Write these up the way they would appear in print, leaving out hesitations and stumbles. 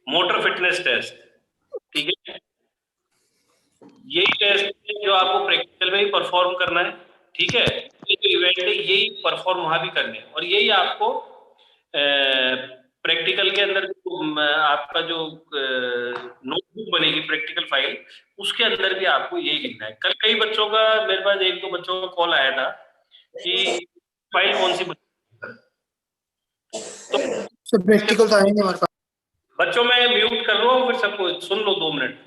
Motor fitness test, ठीक है। यही टेस्ट है जो आपको प्रैक्टिकल में ही परफॉर्म करना है, ठीक है। ये जो इवेंट है यही परफॉर्म वहां भी करने हैं, और यही आपको प्रैक्टिकल के अंदर आपका जो नोटबुक बनेगी प्रैक्टिकल फाइल, उसके अंदर भी आपको यही लिखना है। कल कई बच्चों का, मेरे पास एक दो बच्चों का कॉल आया था कि फाइल कौन सी तो प्रैक्टिकल तो आएंगे हमारे पास। बच्चों मैं म्यूट कर रहा हूँ, फिर सबको सुन लो 2 मिनट।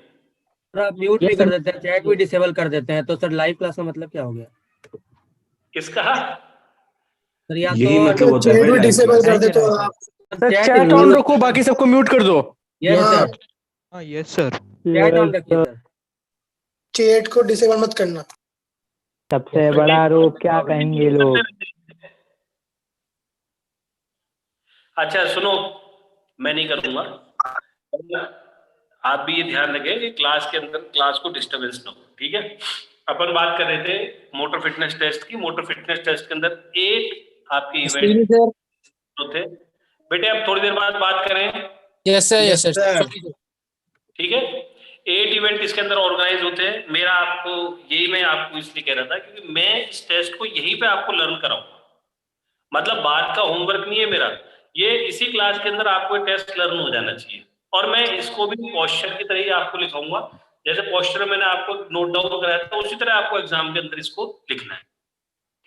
सर आप म्यूट भी कर देते हैं, चैट भी डिसेबल कर देते हैं, तो सर लाइव क्लास का मतलब क्या हो गया? किसका? सर या यही तो मतलब होता है चैट भाई भी लाइव डिसेबल क्लास। कर दे तो आप चैट ऑन रखो, बाकी सबको म्यूट कर दो। यस सर, हाँ यस सर। चैट ऑन रखिए सर। चैट को डिसेबल मत करना। सबसे बड़ा रोग क्या कहेंगे लोग? अच्छा सुनो, मैं नहीं करूंगा, आप भी ये ध्यान रखें कि क्लास के अंदर क्लास को डिस्टरबेंस ना हो, ठीक है। अपन बात कर रहे थे मोटर फिटनेस टेस्ट की। मोटर फिटनेस टेस्ट के अंदर 8 आपके इवेंट होते हैं। बेटे आप थोड़ी देर बाद बात करें। Yes sir, yes sir. ठीक है, 8 इवेंट इसके अंदर ऑर्गेनाइज होते हैं। मेरा आपको यही, मैं आपको इसलिए कह रहा था क्योंकि मैं इस टेस्ट को यहीं पे आपको लर्न कराऊंगा, मतलब बात का होमवर्क नहीं है मेरा, ये इसी क्लास के अंदर आपको टेस्ट लर्न हो जाना चाहिए। और मैं इसको भी पोस्चर की तरह ही आपको लिखाऊंगा, जैसे पोस्चर में मैंने आपको नोट डाउन कराया था उसी तरह आपको एग्जाम के अंदर इसको लिखना है,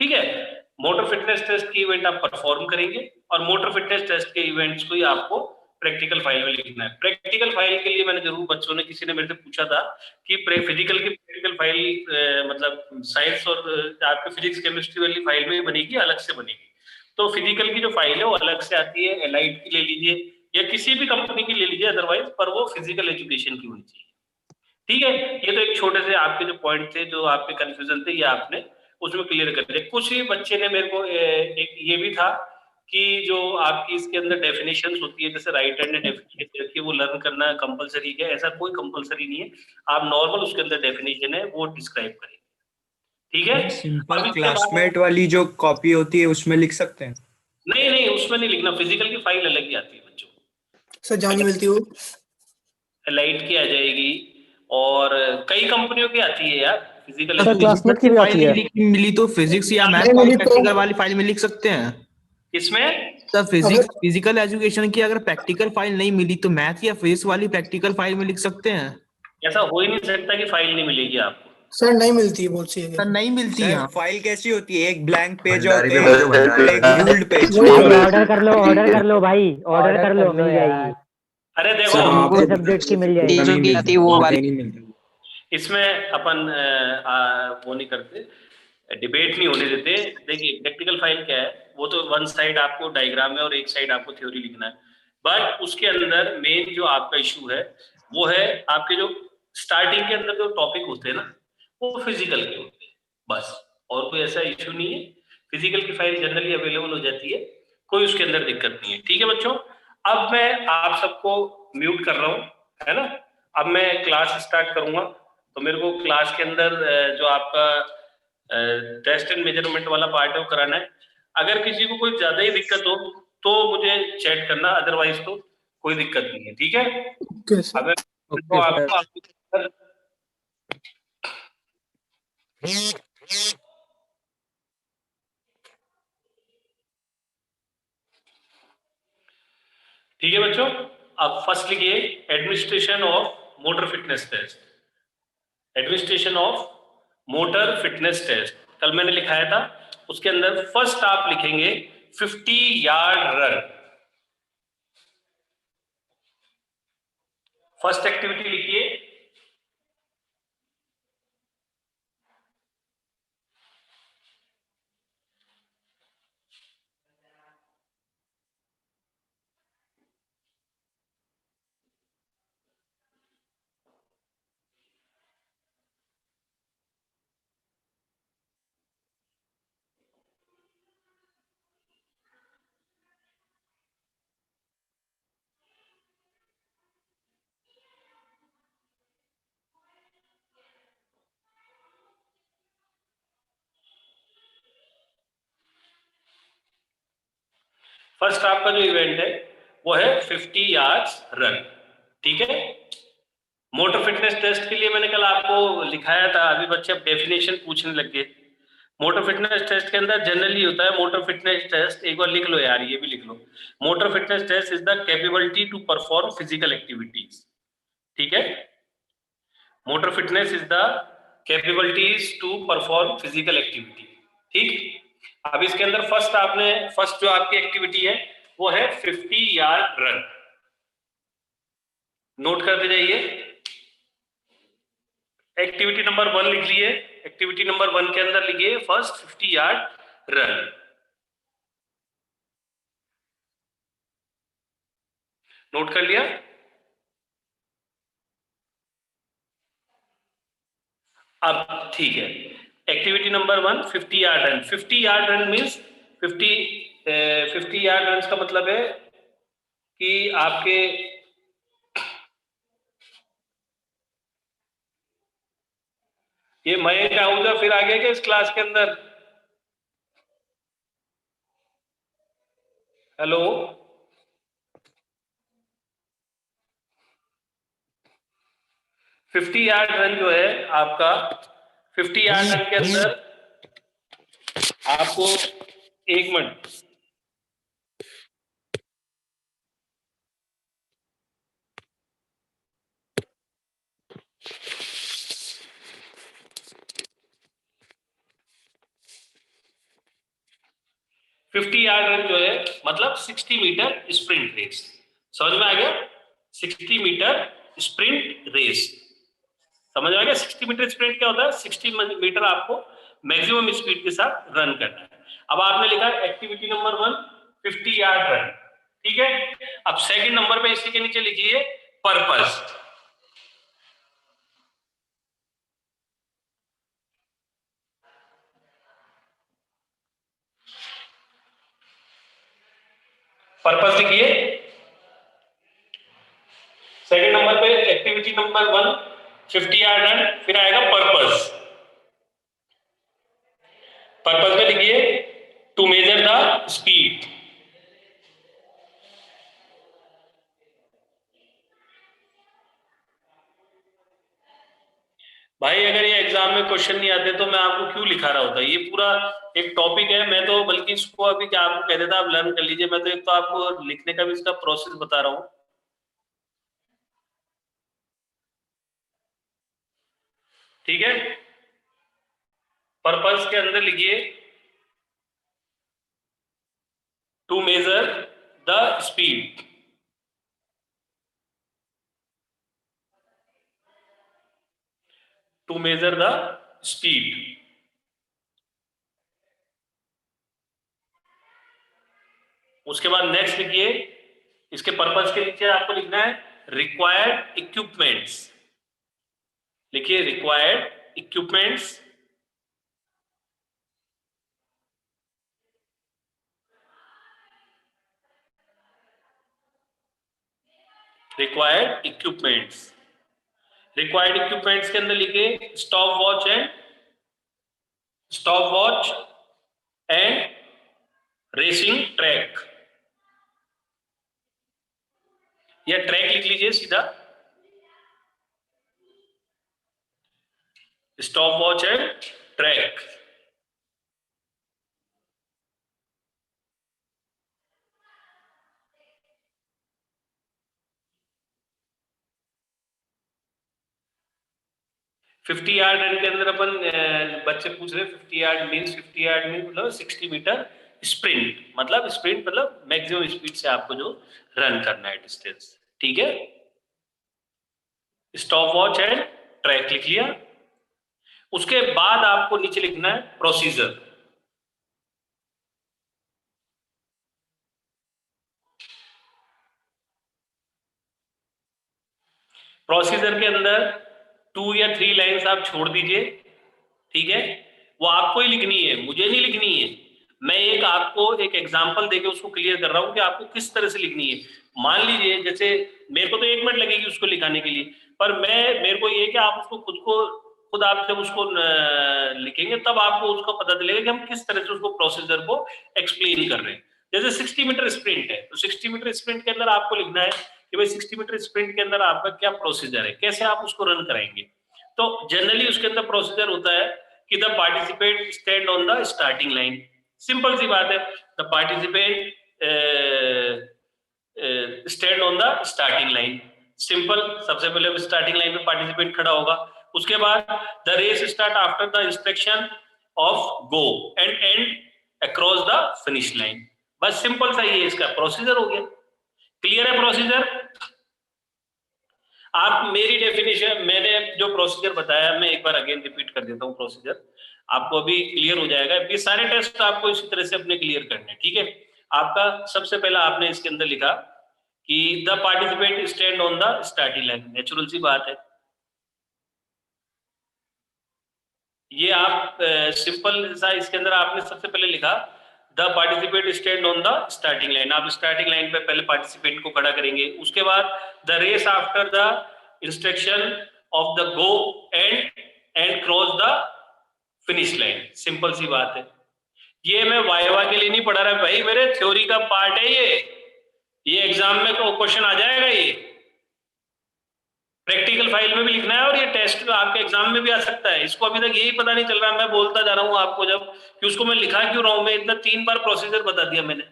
ठीक है। मोटर फिटनेस टेस्ट की इवेंट आप परफॉर्म करेंगे, और मोटर फिटनेस टेस्ट के इवेंट्स को ही आपको प्रैक्टिकल फाइल में लिखना है। प्रैक्टिकल फाइल के लिए मैंने जरूर, बच्चों ने, किसी ने मेरे से पूछा था कि फिजिकल की प्रैक्टिकल फाइल मतलब साइंस और आपके फिजिक्स केमिस्ट्री वाली फाइल में बनेगी, अलग से बनेगी। तो फिजिकल की जो फाइल है वो अलग से आती है, एलाइट की ले लीजिए या किसी भी कंपनी की ले लीजिए, अदरवाइज पर वो फिजिकल एजुकेशन की होनी चाहिए, ठीक है। ये तो एक छोटे से आपके जो पॉइंट थे, जो आपके कंफ्यूजन थे, ये आपने उसमें क्लियर कर दिया। कुछ ही बच्चे ने मेरे को एक ये भी था कि जो आपकी इसके अंदर डेफिनेशंस होती है, जैसे राइट हैंड ने डेफिनेशन रखी है, वो लर्न करना कंपलसरी है? ऐसा कोई कंपलसरी नहीं है, आप नॉर्मल उसके अंदर डेफिनेशन है वो डिस्क्राइब करेंगे, ठीक है। सिंपल क्लासमेट वाली जो कॉपी होती है उसमें लिख सकते हैं? नहीं नहीं, उसमें नहीं लिखना, फिजिकल की फाइल अलग ही आती है बच्चों। सर जानी मिलती हो, लाइट की आ जाएगी, और कई कंपनियों की आती है यार फिजिकल। सर क्लासमेट की भी आती है। मिली तो फिजिक्स या मैथ नहीं वाली मिली तो प्रैक्टिकल वाली फाइल में लिख सकते हैं? इसमें सर फिजिक्स अगर फिजिकल एजुकेशन की अगर प्रैक्टिकल फाइल नहीं मिली तो मैथ या फिजिक्स वाली प्रैक्टिकल फाइल में लिख सकते हैं? ऐसा हो ही नहीं सकता कि फाइल नहीं मिलेगी आपको। सर नहीं मिलती है, बहुत सी सर नहीं मिलती है। फाइल कैसी होती है? एक ब्लैंक पेज भंडारी होते पे हैं, भेजो, भंडारी। एक रूल्ड पेज। भाई ऑर्डर कर लो, ऑर्डर कर लो भाई, ऑर्डर कर लो, मिल जाएगी। अरे देखो, सर पूरे सब्जेक्ट की मिल जाएगी। जो की आती है वो वाली नहीं मिलती। इसमें अपन वो नहीं करते, डिबेट नहीं होने देते। देखिए प्रैक्टिकल फाइल क्या है, वो तो वन साइड आपको डायग्राम है और एक साइड आपको थ्योरी लिखना है, बट उसके अंदर मेन जो आपका इशू है वो है आपके जो स्टार्टिंग के अंदर जो टॉपिक होते हैं ना, वो फिजिकल के होते हैं बस, और कोई ऐसा इशू नहीं है। फिजिकल की फाइल जनरली अवेलेबल हो जाती है, कोई उसके अंदर दिक्कत नहीं है, ठीक है बच्चों। अब मैं आप सबको म्यूट कर रहा हूँ, है ना। अब मैं क्लास स्टार्ट करूंगा, तो मेरे को क्लास के अंदर जो आपका टेस्ट एंड मेजरमेंट वाला पार्ट है वो कराना है। अगर किसी को कोई ज्यादा ही दिक्कत हो तो मुझे चैट करना, अदरवाइज तो कोई दिक्कत नहीं है, ठीक है। Okay sir. अगर तो आपको ठीक है बच्चों। अब फर्स्ट लिखिए administration of motor fitness test. Administration of motor fitness test कल मैंने लिखाया था, उसके अंदर फर्स्ट आप लिखेंगे 50 यार्ड रन। फर्स्ट एक्टिविटी लिखिए फर्स्ट आपका जो इवेंट है वो है 50 यार्ड्स रन। ठीक है, मोटर फिटनेस टेस्ट के लिए मैंने कल आपको लिखाया था, अभी बच्चे अब डेफिनेशन पूछने लग गए। मोटर फिटनेस टेस्ट के अंदर जनरली होता है मोटर फिटनेस टेस्ट, एक बार लिख लो यार, ये भी लिख लो। Motor fitness test is the capability to perform physical activities. ठीक है, motor fitness is the capabilities to perform physical activity. ठीक, अब इसके अंदर फर्स्ट जो आपकी एक्टिविटी है वो है 50 यार्ड रन। नोट करते जाइए, एक्टिविटी नंबर 1 लिख लिए। एक्टिविटी नंबर 1 के अंदर लिखिए फर्स्ट 50 यार्ड रन। नोट कर लिया? अब ठीक है, activity number 1 50 yard run. 50 yard run means 50 yard run का मतलब है कि आपके ये मयंक आहूजा फिर आ गया क्या इस क्लास के अंदर? हेलो, फिफ्टी यार्ड रन जो है आपका, 50 यार्ड रन के अंदर आपको, एक मिनट, फिफ्टी यार्ड रन जो है मतलब 60 मीटर स्प्रिंट रेस। समझ में आ गया? 60 मीटर स्प्रिंट रेस समझ में आ गया? 60 मीटर स्प्रिंट क्या होता है? 60 मीटर आपको मैक्सिमम स्पीड के साथ रन करना है। अब आपने लिखा एक्टिविटी नंबर 1 50 यार्ड रन। ठीक है, अब सेकंड नंबर पे इसी के नीचे लिखिए पर्पस। पर्पस लिखिए सेकंड नंबर पे, एक्टिविटी नंबर 1 50 यार्ड रन, फिर आएगा पर्पस। पर्पस में लिखिए टू मेजर द स्पीड। भाई अगर ये एग्जाम में क्वेश्चन नहीं आते तो मैं आपको क्यों लिखा रहा होता? ये पूरा एक टॉपिक है, मैं तो बल्कि इसको अभी क्या आपको कह देता आप लर्न कर लीजिए, मैं तो एक तो आपको लिखने का भी इसका प्रोसेस बता रहा हूं। ठीक है, पर्पस के अंदर लिखिए to measure the speed. To measure the speed. उसके बाद नेक्स्ट लिखिए, इसके पर्पस के नीचे आपको लिखना है रिक्वायर्ड इक्विपमेंट्स। लिखिए required equipments. Required equipments. Required equipments के अंदर लिखिए stop watch and racing track, या ट्रैक लिख लीजिए सीधा, stop watch and track. Fifty yard run के अंदर अपन बच्चे पूछ रहे 50 यार्ड मीन्स मतलब 60 मीटर स्प्रिंट, मतलब मैक्सिमम स्पीड से आपको जो रन करना है डिस्टेंस। ठीक है, स्टॉप वॉच एंड ट्रैक लिख लिया। उसके बाद आपको नीचे लिखना है प्रोसीजर। प्रोसीजर के अंदर 2 या 3 लाइंस आप छोड़ दीजिए। ठीक है, वो आपको ही लिखनी है, मुझे नहीं लिखनी है। मैं एक आपको एक एग्जांपल देके उसको क्लियर कर रहा हूं कि आपको किस तरह से लिखनी है। मान लीजिए जैसे मेरे को तो 1 मिनट लगेगी उसको लिखाने के लिए, पर मेरे को ये कि आप उसको खुद आप जब उसको लिखेंगे तब आपको उसका पता चलेगा कि हम किस तरह से उसको प्रोसीजर को एक्सप्लेन कर रहे हैं। जैसे 60 मीटर स्प्रिंट है, तो 60 मीटर स्प्रिंट के अंदर आपको लिखना है कि भाई 60 मीटर स्प्रिंट के अंदर आपका क्या प्रोसीजर है, कैसे आप उसको रन कराएंगे। तो जनरली उसके अंदर प्रोसीजर होता है कि the participant stand on the starting line. Simple सी बात है, the participant stand on the starting line. Simple, सबसे पहले स्टार्टिंग लाइन पे पार्टिसिपेंट खड़ा होगा, उसके बाद the race start after the instruction of go and and across the finish line. बस सिंपल सा ये इसका प्रोसीजर हो गया। क्लियर है प्रोसीजर? आप मेरी डेफिनेशन, मैंने जो प्रोसीजर बताया मैं एक बार अगेन रिपीट कर देता हूँ प्रोसीजर, आपको अभी क्लियर हो जाएगा। ये सारे टेस्ट आपको इसी तरह से अपने क्लियर करने हैं, ठीक है। आपका सबसे पहला आपने इसके अंदर लिखा कि the participant stand on the starting line, natural सी बात है। ये आप सिंपल सा इसके अंदर आपने सबसे पहले लिखा the participant stand on the starting line. आप स्टार्टिंग लाइन पे पहले पार्टिसिपेंट को खड़ा करेंगे, उसके बाद the race after the instruction of the go and cross the finish line. Simple सी बात है। ये मैं वाइवा के लिए नहीं पढ़ा रहा भाई, मेरे थ्योरी का पार्ट है ये एग्जाम में क्वेश्चन आ जाएगा, ये प्रैक्टिकल फाइल में भी लिखना है और ये टेस्ट आपके एग्जाम में भी आ सकता है। इसको अभी तक यही पता नहीं चल रहा, मैं बोलता जा रहा हूं आपको जब कि उसको मैं लिखा क्यों रहा हूं। मैं इतना 3 बार प्रोसीजर बता दिया मैंने,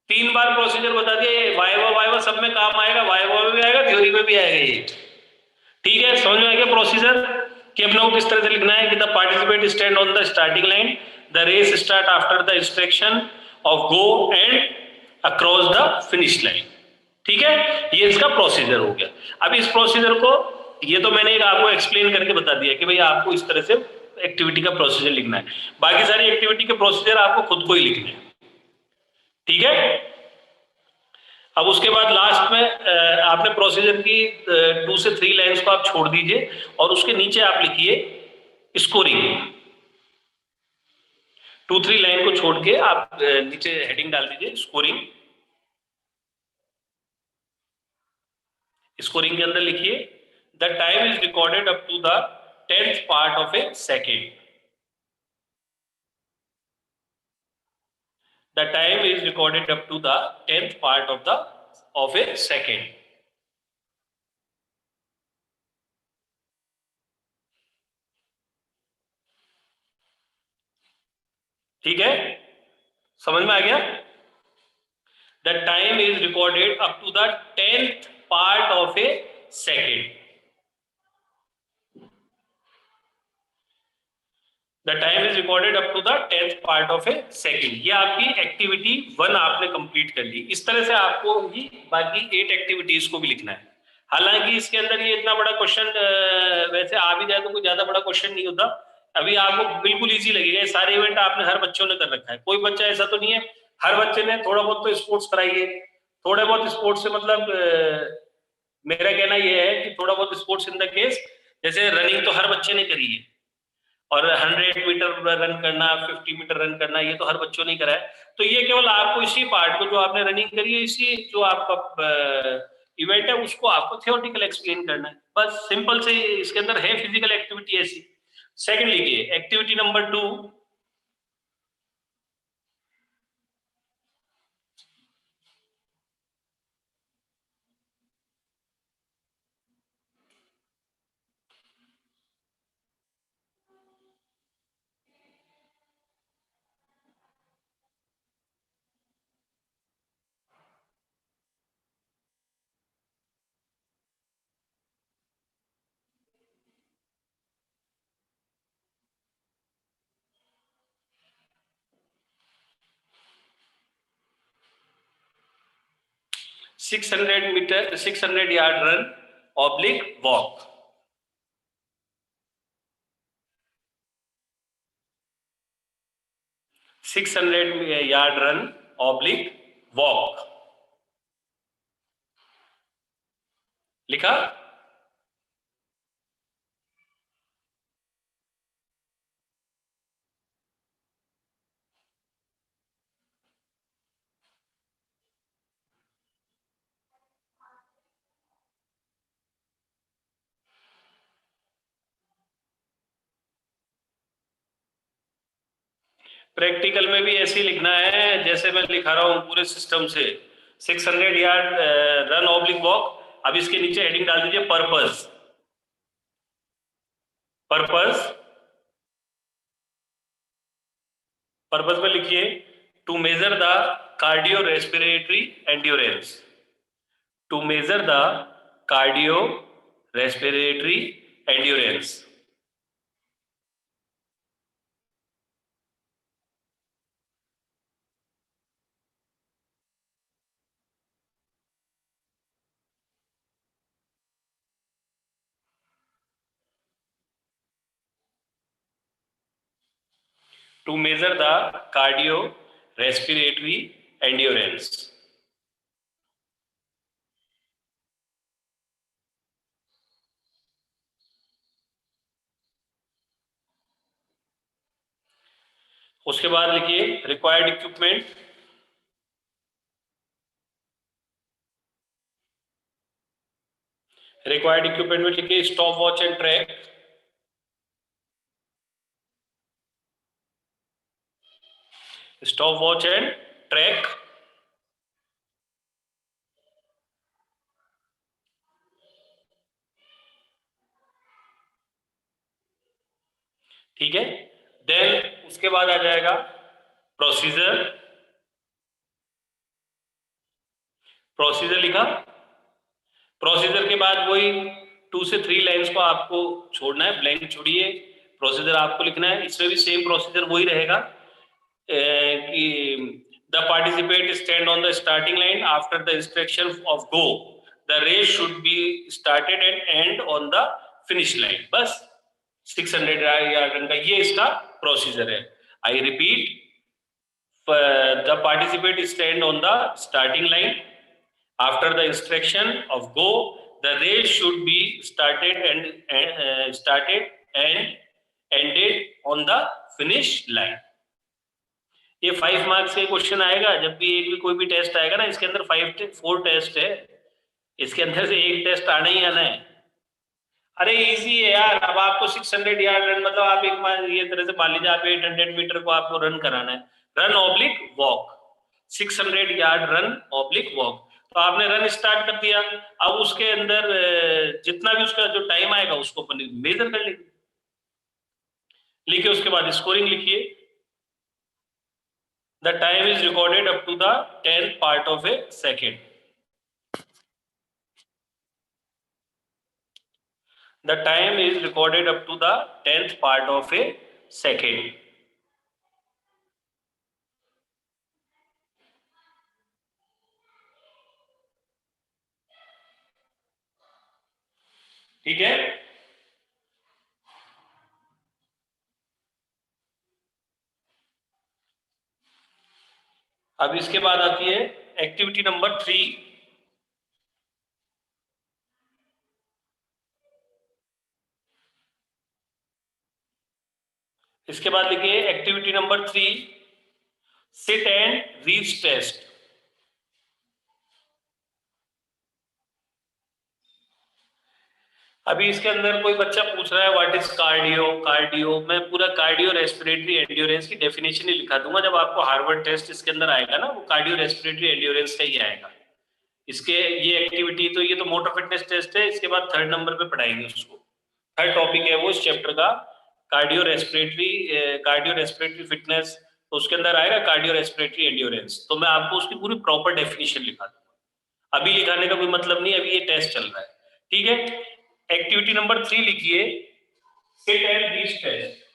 3 बार प्रोसीजर बता दिया। ये वाइवा वाइवा सब में काम आएगा, वाइवा में भी आएगा, थ्योरी में भी आएगा ये, ठीक है। समझ में आ गया प्रोसीजर कि अपने को किस तरह से लिखना है कि the participant stand on the starting line, the race start after the instruction of go and across the finish line, ठीक है। ये इसका प्रोसीजर हो गया। अब इस प्रोसीजर को, ये तो मैंने आपको एक्सप्लेन करके बता दिया कि भाई आपको इस तरह से एक्टिविटी का प्रोसीजर लिखना है। बाकी सारी एक्टिविटी के प्रोसीजर आपको खुद को ही लिखने हैं, ठीक है। अब उसके बाद लास्ट में आपने प्रोसीजर की 2 से 3 लाइंस को आप छोड़ दीजिए और उसके नीचे आप लिखिए स्कोरिंग। 2-3 लाइन को छोड़ के आप नीचे हेडिंग डाल दीजिए स्कोरिंग। स्कोरिंग के अंदर लिखिए the time is recorded up to the 10th part of a second. The time is recorded up to the 10th part of a second. ठीक है, समझ में आ गया? The time is recorded up to the 10th part of a second. The time is recorded up to the 10th part of a second. ये आपकी activity 1 आपने complete कर ली। इस तरह से आपको ही बाकी 8 एक्टिविटीज को भी लिखना है। हालांकि इसके अंदर ये इतना बड़ा क्वेश्चन वैसे आ भी जाए तो कोई ज्यादा बड़ा क्वेश्चन नहीं होता। अभी आपको बिल्कुल इजी लगेगा। ये सारे इवेंट आपने हर बच्चों ने कर रखा है, कोई बच्चा ऐसा तो नहीं है, हर बच्चे ने थोड़ा बहुत तो स्पोर्ट्स कराइए। थोड़ा बहुत स्पोर्ट्स से मतलब मेरा कहना यह है कि थोड़ा बहुत स्पोर्ट्स इन द केस, जैसे रनिंग तो हर बच्चे ने करी है और 100 मीटर रन करना, 50 मीटर रन करना, ये तो हर बच्चों ने करा है। तो ये केवल आपको इसी पार्ट को जो आपने रनिंग करी है, इसी जो आपका इवेंट है उसको आपको थियोरेटिकल एक्सप्लेन करना है। बस सिंपल से इसके अंदर है फिजिकल एक्टिविटी ऐसी। सेकंड लिखिए activity number 2, metre 600 yard run oblique walk. Yard run oblique walk लिखा। प्रैक्टिकल में भी ऐसे ही लिखना है जैसे मैं लिखा रहा हूँ पूरे सिस्टम से। 600 यार्ड रन ऑब्लिक वॉक। अब इसके नीचे हेडिंग डाल दीजिए पर्पस। पर्पस, पर्पस में लिखिए to measure the cardio respiratory endurance. To measure the cardio respiratory endurance. To measure the cardiorespiratory endurance. उसके बाद लिखिए रिक्वायर्ड इक्विपमेंट। रिक्वायर्ड इक्विपमेंट में लिखिए stop watch and track. Stop watch and track. ठीक है। Then उसके बाद आ जाएगा प्रोसीजर। प्रोसीजर लिखा। प्रोसीजर के बाद वही 2 से 3 लाइंस को आपको छोड़ना है, ब्लैंक छोड़िए, प्रोसीजर आपको लिखना है। इसमें भी सेम प्रोसीजर वही रहेगा कि the participate stand on the starting line after the instruction of go, the race should be started and and on the finish line. बस 600 यार्ड रन का ये इसका प्रोसीजर है। I repeat, the participate stand on the starting line after the instruction of go, the race should be started and ended on the finish line. ये 5 marks का question आएगा। जब भी एक भी कोई भी टेस्ट आएगा ना, इसके अंदर 4 टेस्ट है, इसके अंदर से एक टेस्ट आना ही आना है। अरे इजी है यार। अब आपको 600 यार्ड रन मतलब आप एक ये तरह से मान लीजिए आप 800 मीटर को आपको रन कराना है, run oblique walk, 600 yard run oblique walk. तो आपने रन स्टार्ट कर दिया, अब उसके अंदर जितना भी उसका जो टाइम आएगा उसको अपन मेजर कर लेंगे। लिखिए उसके बाद स्कोरिंग लिखिए। The time is recorded up to the 10th part of a second. The time is recorded up to the 10th part of a second. ठीक है। अब इसके बाद आती है एक्टिविटी नंबर 3। इसके बाद लिखिए activity number 3, sit and reach test. अभी इसके अंदर कोई बच्चा पूछ रहा है व्हाट इज कार्डियो। कार्डियो मैं पूरा कार्डियो रेस्पिरेटरी एंड्योरेंस की डेफिनेशन ही लिखा दूंगा। जब आपको हार्वर्ड टेस्ट इसके अंदर आएगा ना, वो कार्डियो रेस्पिरेटरी एंड्योरेंस का ही आएगा। इसके ये एक्टिविटी तो ये तो मोटर फिटनेस टेस्ट है, इसके बाद 3rd नंबर पे पढ़ाएंगे उसको। 3rd टॉपिक है वो इस चैप्टर का, कार्डियो रेस्पिरेटरी फिटनेस। तो उसके अंदर आएगा कार्डियो रेस्पिरेटरी एंड्योरेंस। तो मैं आपको उसकी पूरी प्रॉपर डेफिनेशन लिखा दूंगा। अभी लिखाने का कोई मतलब नहीं, अभी ये टेस्ट चल रहा है। ठीक है। एक्टिविटी नंबर 3 लिखिए, sit and reach test.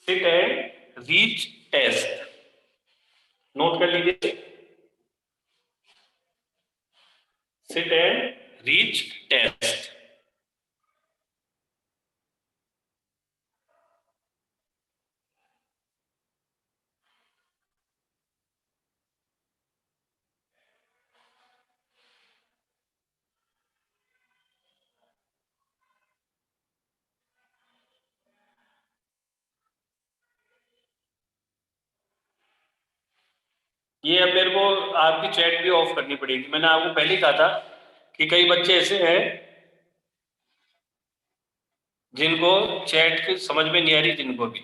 Sit and reach test note कर लीजिए। Sit and reach test. ये अब मेरे को आपकी चैट भी ऑफ करनी पड़ेगी। मैंने आपको पहले ही कहा था कि कई बच्चे ऐसे हैं जिनको चैट की समझ में नहीं आ रही, जिनको भी,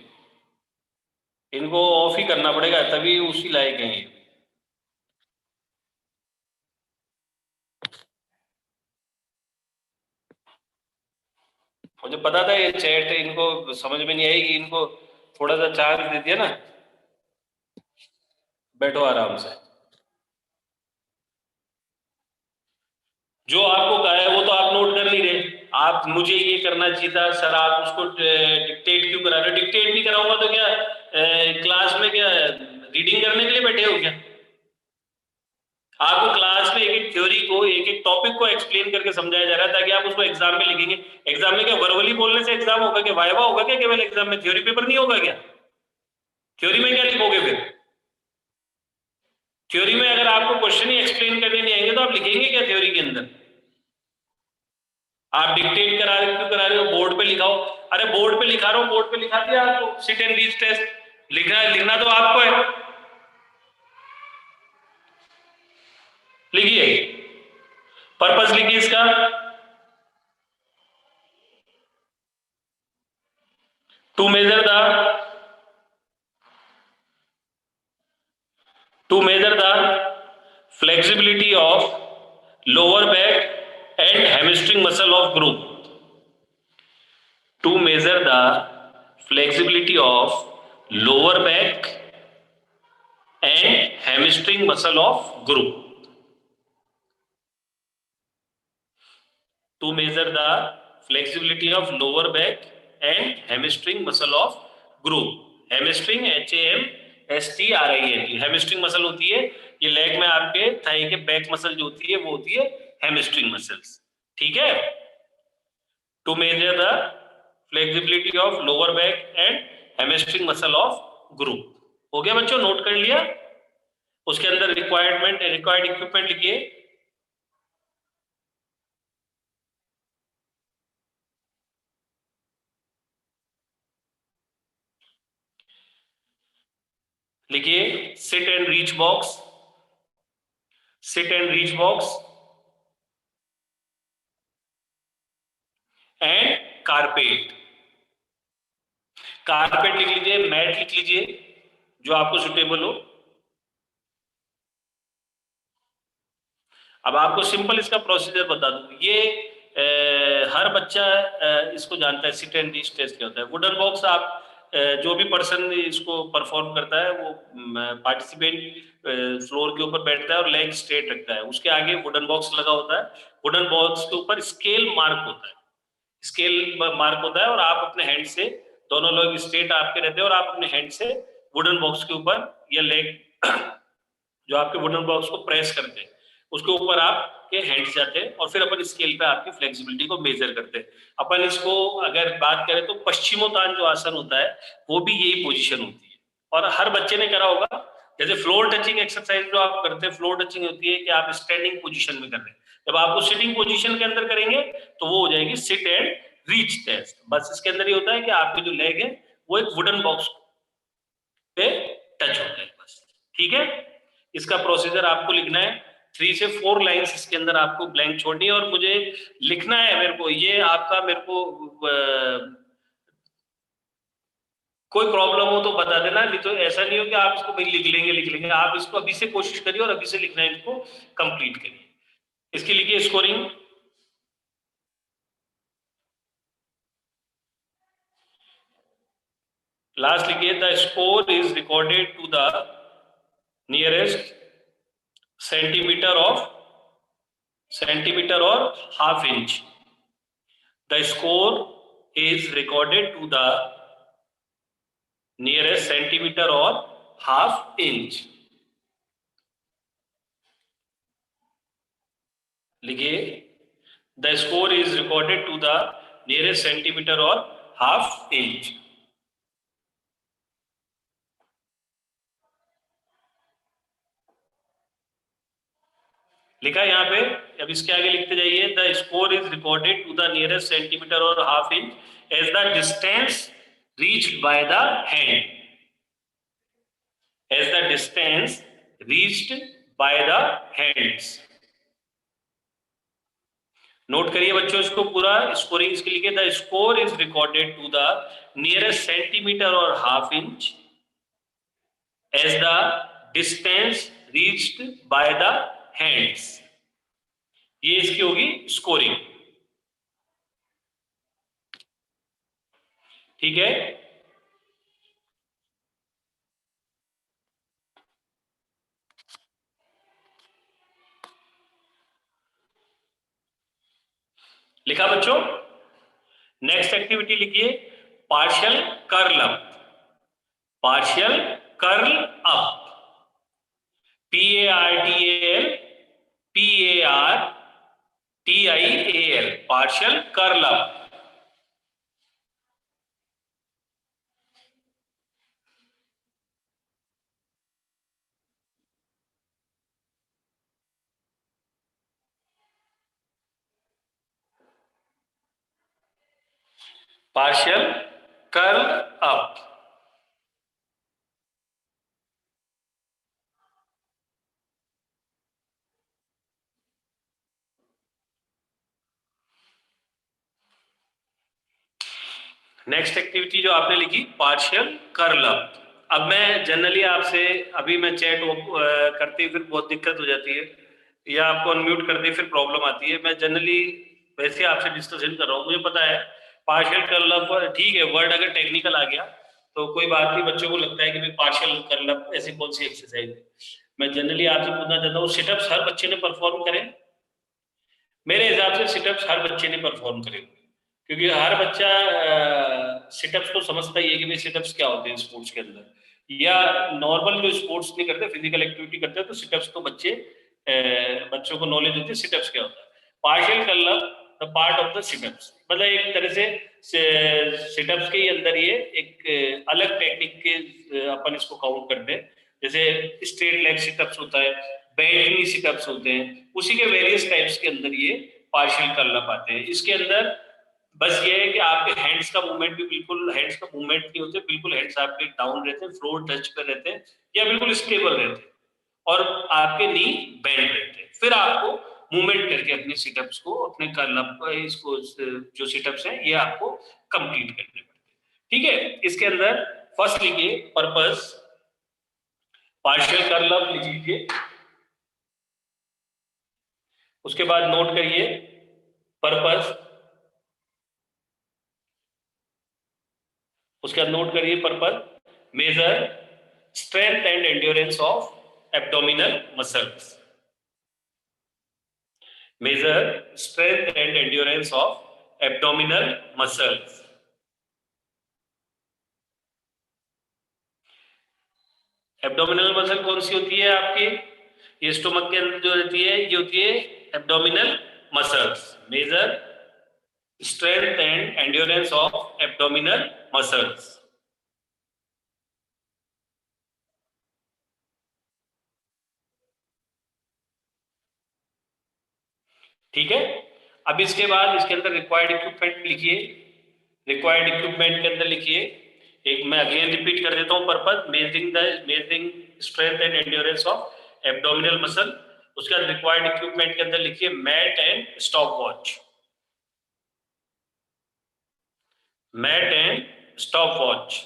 इनको ऑफ ही करना पड़ेगा, तभी उसी लायक हैं ये। मुझे पता था ये चैट इनको समझ में नहीं आएगी, इनको थोड़ा सा चार्ज दे दिया ना, बैठो आराम से। जो आपको कहा है वो तो आप नोट कर नहीं रहे। आप मुझे ये करना चाहिए था सर, आप उसको डिक्टेट क्यों करा रहे हो? डिक्टेट नहीं कराऊंगा तो क्या क्लास में क्या रीडिंग करने के लिए बैठे हो क्या? आपको क्लास में एक एक थ्योरी को, एक एक टॉपिक को एक्सप्लेन करके समझाया जा रहा है ताकि आप उसको एग्जाम में लिखेंगे। एग्जाम में क्या वर्बली बोलने से एग्जाम होगा क्या? वाइवा होगा क्या केवल एग्जाम में? थ्योरी पेपर नहीं होगा क्या? थ्योरी में क्या लिखोगे फिर? थ्योरी में अगर आपको क्वेश्चन ही एक्सप्लेन करने नहीं आएंगे तो आप लिखेंगे क्या थ्योरी के अंदर? आप डिक्टेट करा रहे क्यों करा रहे हो? बोर्ड पे लिखाओ। अरे बोर्ड पे लिखा रहा हूं, बोर्ड पे लिखा दिया आपको, सिट एंड रीड टेस्ट लिखना तो आपको है, लिखिए। पर्पस लिखिए इसका, to measure the flexibility of lower back and hamstring muscle of group. To measure the flexibility of lower back and hamstring muscle of group. To measure the flexibility of lower back and hamstring muscle of group. Hamstring HAMSTRING, hamstring muscle होती है ये leg में, आपके Thai के back muscle जो होती है वो होती है hamstring muscles, ठीक है। To measure the flexibility of lower back and hamstring muscle of group. हो गया बच्चों, नोट कर लिया? उसके अंदर रिक्वायर्ड इक्विपमेंट लिखिए। लिखिए sit and reach box, seat and reach box and carpet. Carpet लिख लीजिए, मैट लिख लीजिए, जो आपको सुटेबल हो। अब आपको सिंपल इसका प्रोसीजर बता दूं, ये हर बच्चा इसको जानता है, सिट एंड रीच टेस्ट क्या होता है। वुडन बॉक्स, आप जो भी पर्सन इसको परफॉर्म करता है वो पार्टिसिपेंट फ्लोर के ऊपर बैठता है और लेग स्ट्रेट रखता है, उसके आगे वुडन बॉक्स लगा होता है। वुडन बॉक्स के ऊपर स्केल मार्क होता है, स्केल मार्क होता है, और आप अपने हैंड से, दोनों लोग स्ट्रेट आपके रहते हैं और आप अपने हैंड से वुडन बॉक्स के ऊपर या लेग जो आपके वुडन बॉक्स को प्रेस करते हैं उसके ऊपर आपके हैंड्स जाते हैं और फिर अपन स्केल पे आपकी फ्लेक्सिबिलिटी को मेजर करते हैं। अपन इसको अगर बात करें तो पश्चिमोत्तान जो आसन होता है वो भी यही पोजीशन होती है, और हर बच्चे ने करा होगा। जैसे फ्लोर टचिंग एक्सरसाइज जो आप करते हैं, फ्लोर टचिंग होती है कि आप स्टैंडिंग पोजीशन में कर रहे हैं, जब आपको सिटिंग पोजीशन के अंदर करेंगे तो वो हो जाएगी सिट एंड रीच टेस्ट। बस इसके अंदर ये होता है कि आपके जो लेग है वो एक वुडन बॉक्स पे टच होता है, बस, ठीक है। इसका प्रोसीजर आपको लिखना है, 3 से 4 लाइंस इसके अंदर आपको ब्लैंक छोड़नी है और मुझे लिखना है। मेरे को ये आपका, मेरे को कोई प्रॉब्लम हो तो बता देना, नहीं तो ऐसा नहीं हो कि आप इसको भाई लिख लेंगे। आप इसको अभी से कोशिश करिए और अभी से लिखना है, इसको कंप्लीट करिए। इसकी लिखिए स्कोरिंग, लास्ट लिखिए the score is recorded to the nearest centimetre or half inch. The score is recorded to the nearest centimeter or half inch. लिखिए the score is recorded to the nearest centimeter or half inch. लिखा यहाँ पे, अब इसके आगे लिखते जाइए the score is recorded to the nearest centimetre और half inch as the distance reached by the hand, as the distance reached by the hands. Note करिए बच्चों इसको पूरा, स्कोरिंग इसके लिखे, the score is recorded to the nearest centimetre और half inch as the distance reached by the hands. ये इसकी होगी स्कोरिंग, ठीक है। लिखा बच्चों? नेक्स्ट एक्टिविटी लिखिए, partial curl up. Partial curl up, PARTAL PARTIAL, partial curl up. Partial curl up. Next activity जो आपने लिखी, पार्शियल कर्ल अप। अब मैं जनरली आपसे, अभी मैं चैट करती फिर बहुत दिक्कत हो जाती है, या आपको अनम्यूट करते फिर प्रॉब्लम आती है। मैं जनरली वैसे आपसे डिस्कशन कर रहा हूँ, मुझे पता है पार्शियल कर्ल अप ठीक है, वर्ड अगर टेक्निकल आ गया तो कोई बात नहीं, बच्चों को लगता है कि भाई पार्शियल कर्ल अप ऐसी कौन सी एक्सरसाइज है। मैं जनरली आपसे पूछना चाहता हूँ, सिटअप्स हर बच्चे ने परफॉर्म करें? मेरे हिसाब से सिटअप्स हर बच्चे ने परफॉर्म करे, क्योंकि हर बच्चा सिटअप्स को समझता ही है कि भाई सिटअप्स क्या होते हैं स्पोर्ट्स के अंदर, या नॉर्मल जो स्पोर्ट्स नहीं करते, फिजिकल एक्टिविटी करते हैं, तो सिटअप्स तो बच्चों को नॉलेज होती है सिटअप्स क्या होता है। Partial curl up the part of the sit-ups, मतलब एक तरह से सिटअप्स के अंदर ये एक अलग टेक्निक के अपन इसको काउंट करते हैं। जैसे स्ट्रेट लेग सिटअप्स होता है, बेंट नी सिटअप्स होते हैं, उसी के वेरियस टाइप्स के अंदर ये पार्शियल कर्ल अप आते हैं। इसके अंदर बस ये है कि आपके हैंड्स का मूवमेंट भी बिल्कुल, हैंड्स का मूवमेंट नहीं होते, बिल्कुल हैंड्स आपके डाउन रहते हैं, फ्लोर टच पे रहते हैं, या बिल्कुल स्टेबल रहते हैं, और आपके नी बेंड रहते हैं। फिर आपको मूवमेंट करके अपने सिटअप्स को, अपने कर्ल अप इसको, जो सिटअप्स हैं ये आपको कंप्लीट करने पड़ते हैं, ठीक है। इसके अंदर फर्स्ट लिखिए पर्पस, पार्शियल कर्ल अप लिख लीजिए, उसके बाद नोट करिए पर्पस, उसके बाद नोट करिए purpose, measure strength and endurance of abdominal muscles. Measure strength and endurance of abdominal muscles. Abdominal muscle कौन सी होती है आपकी? ये स्टोमक के अंदर जो रहती है, ये होती है abdominal muscles. Measure strength and endurance of abdominal muscles. ठीक है। अब इसके बाद इसके अंदर रिक्वायर्ड इक्विपमेंट लिखिए। रिक्वायर्ड इक्विपमेंट के अंदर लिखिए, एक मैं अगेन रिपीट कर देता हूं, purpose measuring strength and endurance of abdominal muscle. उसके बाद रिक्वायर्ड इक्विपमेंट के अंदर लिखिए mat and stopwatch. Mat and stopwatch.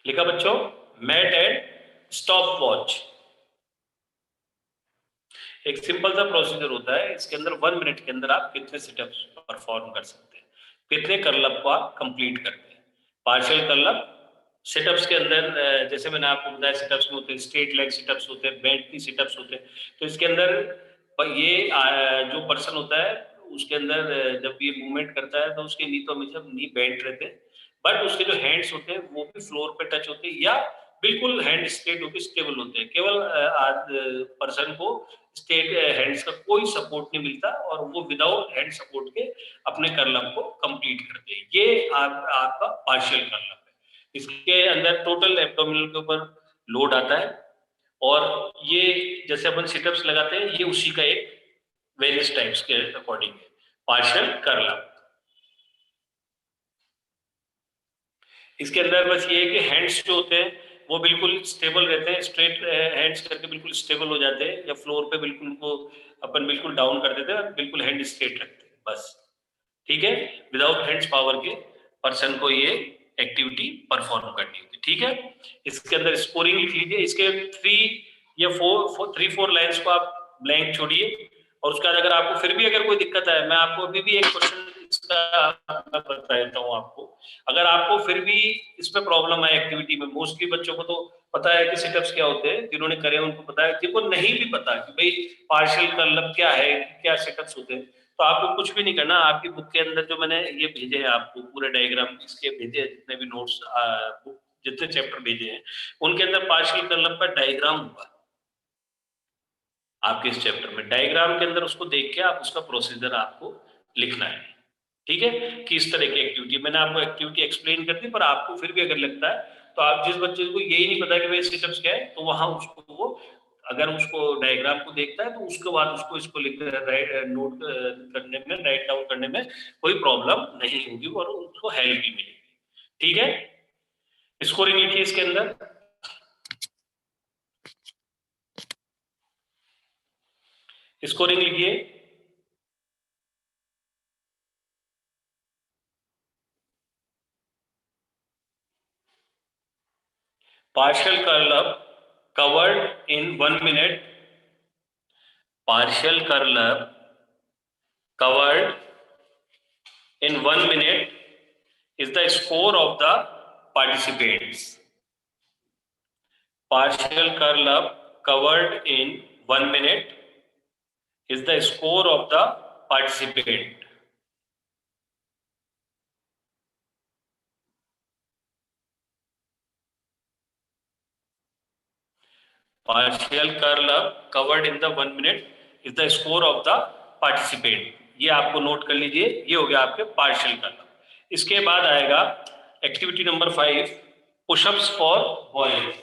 लिखा बच्चों? Mat and stopwatch. एक सिंपल सा प्रोसीजर होता है, इसके अंदर 1 मिनट के अंदर आप कितने सिटअप्स परफॉर्म कर सकते हैं, कितने कर्ल अप को आप कंप्लीट करते हैं। पार्शियल कर्ल अप सिटअप्स के अंदर, जैसे मैंने आपको बताया, सिटअप्स में होते हैं स्ट्रेट लेग सिटअप्स होते हैं, बेंट की सिटअप्स होते हैं। तो इसके अंदर ये जो पर्सन होता है उसके अंदर जब ये मूवमेंट करता है तो उसके नी तो हमेशा नी बेंट रहते हैं, बट उसके जो हैंड्स होते हैं वो भी फ्लोर पे टच होते हैं, या बिल्कुल हैंड स्ट्रेट होकर स्टेबल होते हैं। केवल पर्सन को स्ट्रेट हैंड्स का कोई सपोर्ट नहीं मिलता, और वो विदाउट हैंड सपोर्ट के अपने कर्ल अप को कंप्लीट करते हैं। ये आपका पार्शियल कर्ल अप है। इसके अंदर टोटल एब्डोमिनल के ऊपर लोड आता है, और ये जैसे अपन सिटअप्स लगाते हैं, ये उसी का एक वेरियस टाइप्स के अकॉर्डिंग है, पार्शियल कर्ल अप। इसके अंदर बस ये है कि हैंड्स जो होते हैं वो बिल्कुल स्टेबल रहते हैं, स्ट्रेट हैंड्स करके बिल्कुल स्टेबल हो जाते हैं, या फ्लोर पे बिल्कुल उनको अपन बिल्कुल डाउन कर देते हैं और बिल्कुल हैंड स्ट्रेट रखते हैं बस। ठीक है, विदाउट हैंड्स पावर के पर्सन को ये एक्टिविटी परफॉर्म करनी होती है। ठीक है, इसके अंदर स्कोरिंग लिख लीजिए। इसके 3 4 लाइंस को आप ब्लैंक छोड़िए, और उसके बाद अगर आपको फिर भी अगर कोई दिक्कत है, मैं आपको अभी भी एक क्वेश्चन इसका मैं बता देता हूँ आपको। अगर आपको फिर भी इसमें प्रॉब्लम है एक्टिविटी में, मोस्टली बच्चों को तो पता है कि सिटअप्स क्या होते हैं, जिन्होंने करे उनको पता है, जिनको नहीं भी पता कि भाई पार्शियल कर्ल क्या है, क्या सिटअप्स होते हैं, तो आपको कुछ भी नहीं करना। आपकी बुक के अंदर जो मैंने ये भेजे हैं आपको पूरे डायग्राम इसके भेजे हैं, जितने भी नोट्स जितने चैप्टर भेजे हैं उनके अंदर पार्शियल कर्ल का डायग्राम होगा आपके इस चैप्टर में। डायग्राम के अंदर उसको देख के आप उसका प्रोसीजर आपको लिखना है। ठीक है, कि इस तरह की एक्टिविटी मैंने आपको एक्टिविटी एक्सप्लेन कर दी, पर आपको फिर भी अगर लगता है तो आप जिस बच्चे को यही नहीं पता कि भाई सिटअप्स क्या है, तो वहां उसको वो अगर उसको डायग्राम को देखता है तो उसके बाद उसको इसको लिख नोट करने में, राइट डाउन करने में कोई प्रॉब्लम नहीं होगी और उसको हेल्प भी मिलेगी। ठीक है, स्कोरिंग लिखिए इसके अंदर। स्कोरिंग लिखिए। partial curl up covered in 1 minute, partial curl up covered in 1 minute is the score of the participants. Partial curl up covered in 1 minute is the score of the participant. Partial curl up covered in the 1 minute is the score of the participant. ये आपको note कर लीजिए, ये हो गया आपके partial curl up. इसके बाद आएगा activity number 5, pushups for boys.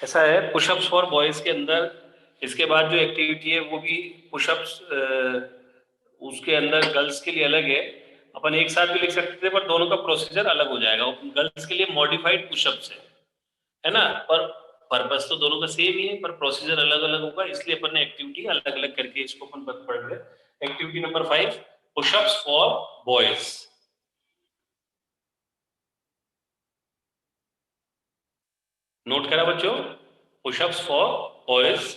ऐसा है पुशअप्स फॉर बॉयज के अंदर। इसके बाद जो एक्टिविटी है वो भी पुशअप्स, उसके अंदर गर्ल्स के लिए अलग है, अपन एक साथ भी लिख सकते थे पर दोनों का प्रोसीजर अलग हो जाएगा। गर्ल्स के लिए मॉडिफाइड पुशअप्स है ना, पर पर्पस तो दोनों का सेम ही है, पर प्रोसीजर अलग अलग होगा, इसलिए अपन ने एक्टिविटी अलग अलग करके इसको अपन पढ़ रहे हैं। Activity number 5, pushups for boys. Note करा बच्चों, pushups for boys.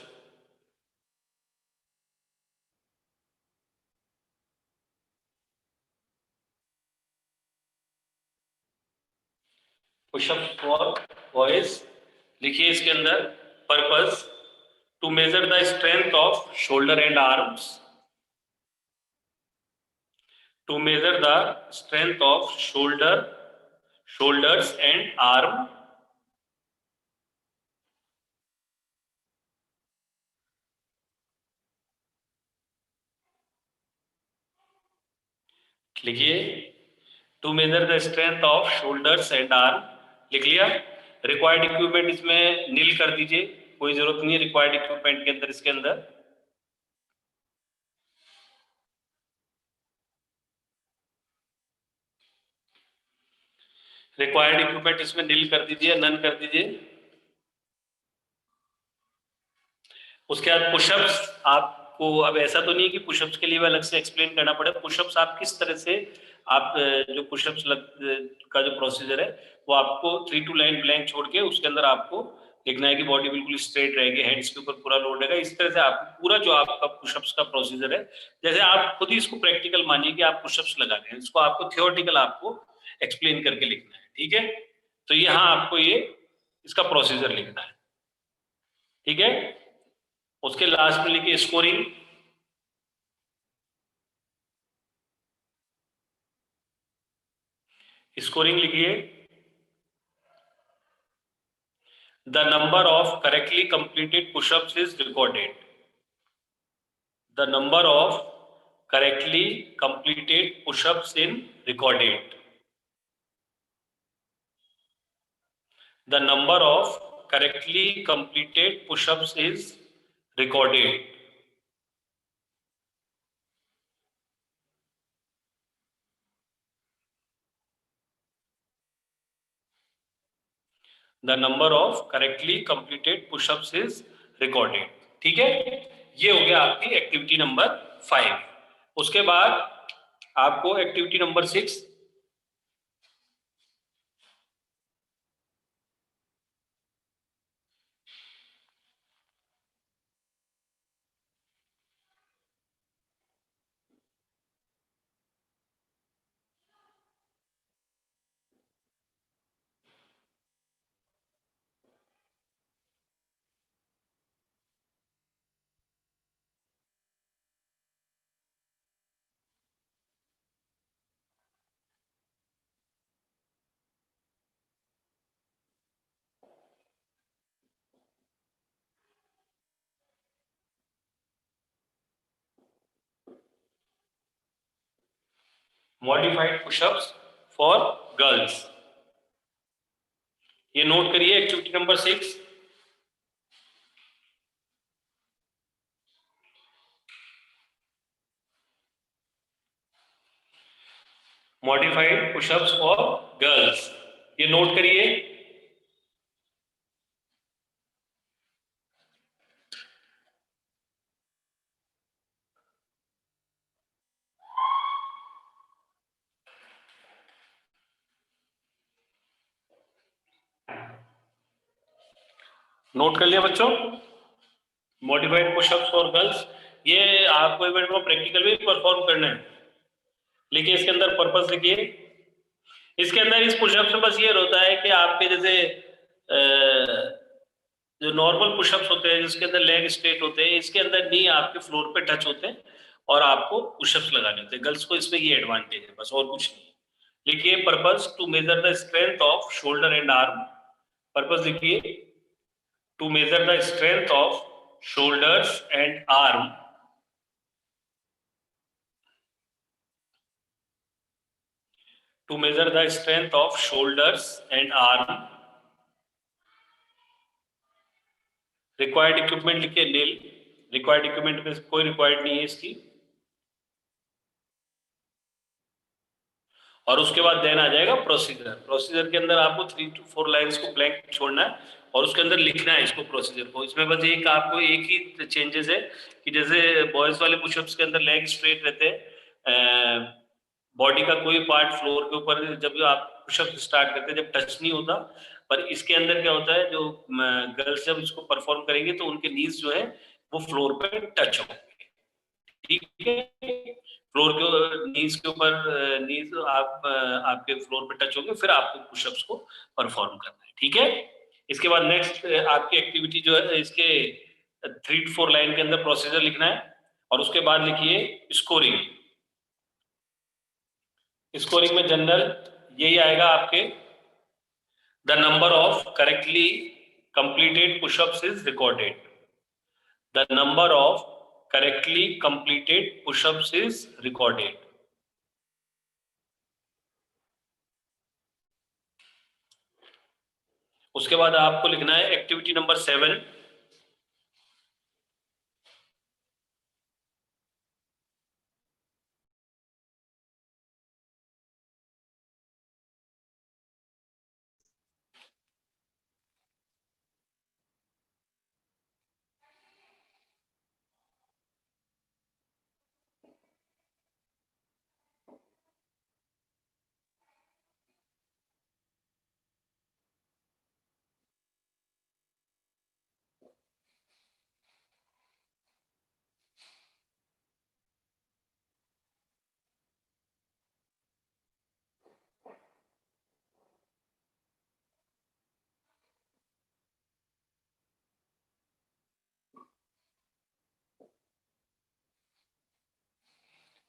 Pushups for boys लिखिए इसके अंदर। Purpose to measure the strength of shoulder and arms, to measure the strength of shoulders and arm, लिखिए to measure the strength of shoulders and arm, लिख लिया। Required equipment इसमें नील कर दीजिए, कोई जरूरत नहीं है रिक्वायर्ड इक्विपमेंट के अंदर। इसके अंदर रिक्वायर्ड इक्विपमेंट इसमें नील कर दीजिए, नन कर दीजिए। उसके बाद पुशअप्स आपको, अब ऐसा तो नहीं है कि पुशअप्स के लिए अलग से एक्सप्लेन करना पड़े। पुशअप्स आप किस तरह से आप जो पुशअप्स का जो प्रोसीजर है वो आपको 3 2 लाइन ब्लैंक छोड़ के उसके अंदर आपको लिखना है कि बॉडी बिल्कुल स्ट्रेट रहेगी, हैंड्स के ऊपर पूरा लोड रहेगा। इस तरह से आपको पूरा जो आपका पुशअप्स का प्रोसीजर है, जैसे आप खुद ही इसको प्रैक्टिकल मानिए कि आप पुशअप्स लगा रहे हैं, इसको आपको थियोरेटिकल आपको एक्सप्लेन करके लिखना है। ठीक है, तो यहाँ आपको ये इसका प्रोसीजर लिखना है। ठीक है, उसके लास्ट में लिखिए स्कोरिंग। स्कोरिंग लिखिए। The number of correctly completed push-ups is recorded. The number of correctly completed push-ups in recorded. The number of correctly completed push-ups is recorded. The number of correctly completed push-ups is recorded. ठीक है, ये हो गया आपकी activity number 5. उसके बाद आपको activity number 6 modified pushups for girls. ये नोट करिए activity number 6. Modified pushups for girls, ये नोट करिए. नोट कर लिया बच्चों, मॉडिफाइड पुशअप्स फॉर गर्ल्स. ये आपको इवेंट में प्रैक्टिकल भी परफॉर्म करना है. लिखिए इसके अंदर पर्पस लिखिए. इसके अंदर इस पुशअप्स में बस ये होता है कि आपके जैसे जो नॉर्मल पुशअप्स होते हैं जिसके अंदर लेग स्ट्रेट होते हैं, इसके अंदर नी आपके फ्लोर पे टच होते हैं और आपको पुशअप्स लगाने होते हैं. गर्ल्स को इसमें ये एडवांटेज है, बस और कुछ नहीं. लिखिए purpose to measure the strength of shoulder and arm. Purpose लिखिए to measure the strength of shoulders and arm. To measure the strength of shoulders and arm. Required equipment लिखिए नील. Required equipment में कोई required नहीं है इसकी. और उसके बाद देन आ जाएगा प्रोसीजर. प्रोसीजर के अंदर आपको 3 to 4 लाइंस को ब्लैंक छोड़ना है और उसके अंदर लिखना है इसको प्रोसीजर को. इसमें बस एक आपको एक ही चेंजेस है कि जैसे बॉयज वाले पुशअप्स के अंदर लेग स्ट्रेट रहते हैं, बॉडी का कोई पार्ट फ्लोर के ऊपर जब आप पुशअप स्टार्ट करते हैं जब टच नहीं होता. पर इसके अंदर क्या होता है, जो गर्ल्स जब इसको परफॉर्म करेंगे तो उनके नीज जो है वो फ्लोर पे टच होंगे. ठीक है, फ्लोर के नीज के ऊपर नीज आपके फ्लोर पे टच होंगे, फिर आपको पुशअप्स को परफॉर्म करना है. ठीक है, इसके बाद नेक्स्ट आपकी एक्टिविटी जो है इसके 3 to 4 लाइन के अंदर प्रोसीजर लिखना है और उसके बाद लिखिए स्कोरिंग. स्कोरिंग में जनरल यही आएगा आपके, the number of correctly completed pushups is recorded. The number of correctly completed push-ups is recorded. उसके बाद आपको लिखना है एक्टिविटी नंबर 7.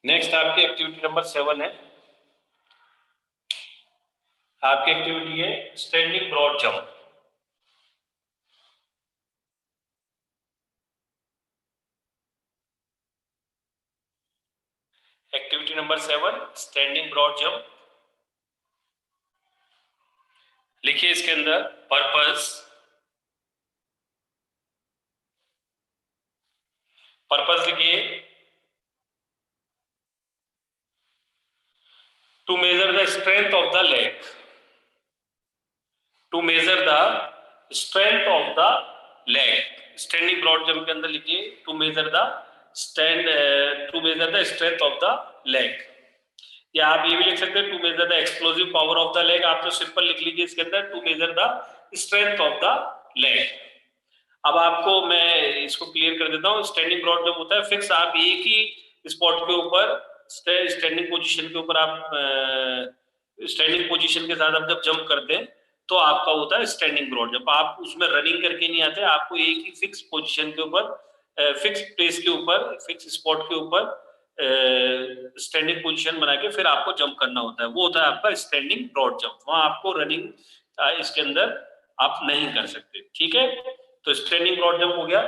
नेक्स्ट आपकी एक्टिविटी नंबर 7 है. आपकी एक्टिविटी है standing broad jump. Activity number 7 standing broad jump. लिखिए इसके अंदर पर्पस, पर्पस लिखिए to measure the strength of the leg, to measure the strength of the leg. Standing broad jump के अंदर लिखिए to measure the strength of the leg, या आप ये भी लिख सकते हैं to measure the explosive power of the leg. आप तो सिंपल लिख लीजिए इसके अंदर to measure the strength of the leg. अब आपको मैं इसको क्लियर कर देता हूँ। स्टैंडिंग ब्रॉड जंप होता है फिक्स, आप एक ही स्पॉट के ऊपर स्टैंडिंग पोजीशन के ऊपर आप स्टैंडिंग पोजीशन के साथ आप जब जंप करते हैं तो आपका होता है स्टैंडिंग ब्रॉड जंप। आप उसमें रनिंग करके नहीं आते, आपको एक ही फिक्स पोजीशन के ऊपर, फिक्स प्लेस के ऊपर, फिक्स स्पॉट के ऊपर स्टैंडिंग पोजीशन बना के फिर आपको जंप करना होता है, वो होता है आपका स्टैंडिंग ब्रॉड जंप। वहां आपको रनिंग इसके अंदर आप नहीं कर सकते, ठीक है। तो स्टैंडिंग ब्रॉड जंप हो गया।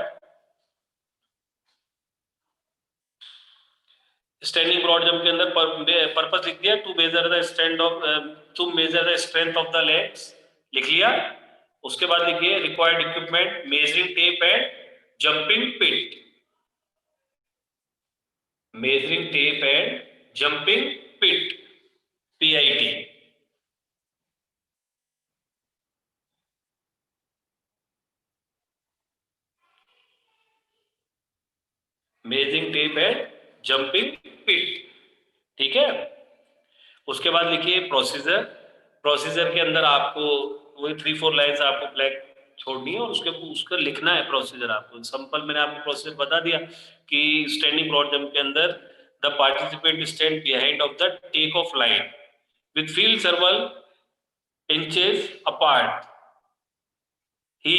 स्टैंडिंग ब्रॉड जंप के अंदर पर्पस लिख दिया to measure the strength of the legs, लिख लिया। उसके बाद लिखिए required equipment measuring tape and jumping pit, measuring tape and jumping pit, PIT। Measuring tape and jumping pit, ठीक है। उसके बाद लिखिए प्रोसीजर, प्रोसीजर के अंदर आपको वही 3-4 लाइंस आपको ब्लैक छोड़नी है और उसका लिखना है प्रोसीजर। आपको सिंपल मैंने आपको प्रोसीजर बता दिया कि स्टैंडिंग ब्रॉड जंप के अंदर the participant stand behind of the take off line with feet several inches apart, he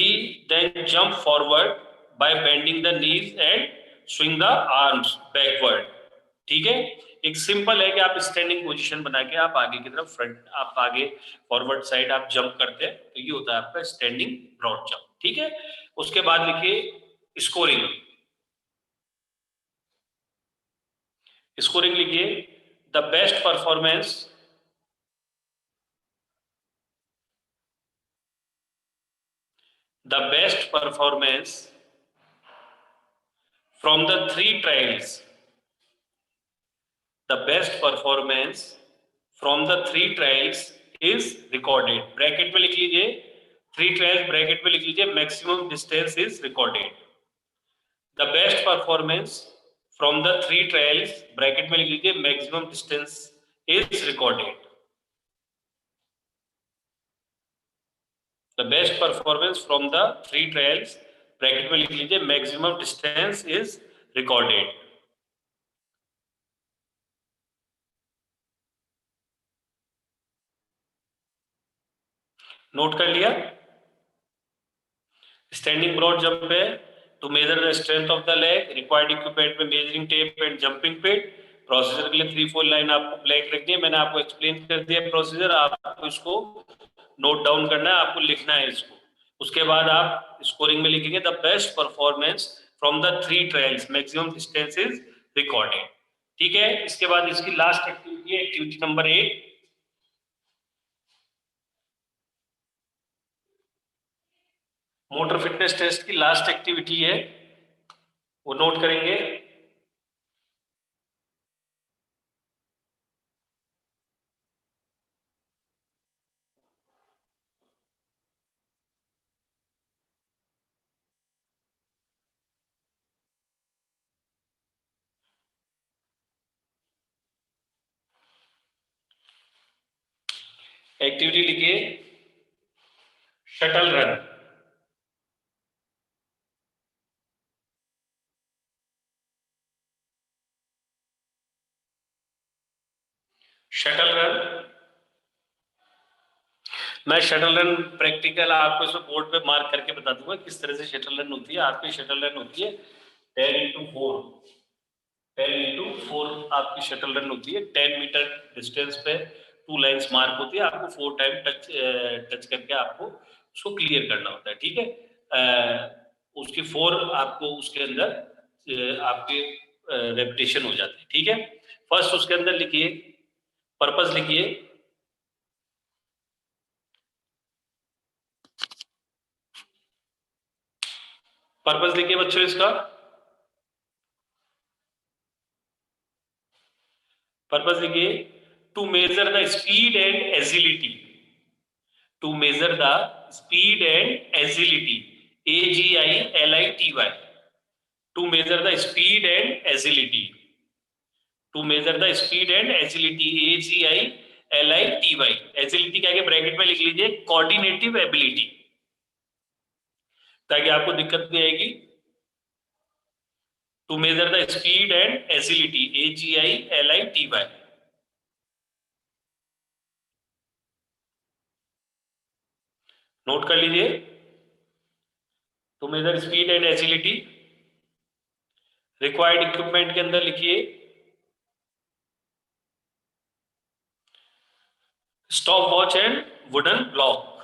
then jump forward by bending the knees and swing the arms backward, ठीक है। एक simple है कि आप standing position बना के आप आगे की तरफ फ्रंट, आप आगे फॉरवर्ड साइड आप जंप करते हैं, तो ये होता है आपका स्टैंडिंग ब्रॉड जंप, ठीक है। उसके बाद लिखिए स्कोरिंग, स्कोरिंग लिखिए the best performance from the 3 trials, the best performance from the 3 trials is recorded। Bracket में लिख लीजिए 3 trials, ब्रैकेट में लिख लीजिए maximum distance is recorded. The best performance from the 3 trials, bracket में लिख लीजिए maximum distance is recorded. The best performance from the 3 trials, bracket में लिख लीजिए maximum distance is recorded. Note कर लिया। स्टैंडिंग ब्रॉड जंप है to measure the strength of the leg, required equipment में measuring tape and jumping pit. Procedure के लिए 3-4 line आपको ब्लैक रखनी है, मैंने आपको एक्सप्लेन कर दिया प्रोसीजर, आपको इसको नोट डाउन करना है, आपको लिखना है इसको। उसके बाद आप स्कोरिंग में लिखेंगे the best performance from the 3 trials, maximum distance is recorded, ठीक है। इसके बाद इसकी लास्ट एक्टिविटी है activity number 8, motor fitness test की लास्ट एक्टिविटी है, वो नोट करेंगे। एक्टिविटी लिखिए शटल रन, शटल रन। मैं शटल रन प्रैक्टिकल आपको इसमें बोर्ड पे मार्क करके बता दूंगा किस तरह से शटल रन होती है। आपकी शटल रन होती है 10x4, 10x4 आपकी शटल रन होती है। 10 मीटर डिस्टेंस पे 2 लाइंस मार्क होती है, आपको 4 टाइम टच करके आपको उसको क्लियर करना होता है, ठीक है। उसकी 4 आपको उसके अंदर आपके रेपिटेशन हो जाती है। ठीक है, फर्स्ट उसके अंदर लिखिए, पर्पस लिखिए, पर्पस लिखिए बच्चों इसका, पर्पस लिखिए, to measure the speed and agility, to measure the speed and agility, AGILITY, to measure the speed and agility, to measure the speed and agility, AGILITY, agility क्या है ब्रैकेट में लिख लीजिए, कोऑर्डिनेटिव एबिलिटी, ताकि आपको दिक्कत नहीं आएगी। to measure the speed and agility, AGILITY, note कर लीजिए, to measure speed and agility। Required equipment के अंदर लिखिए, stop watch and wooden block,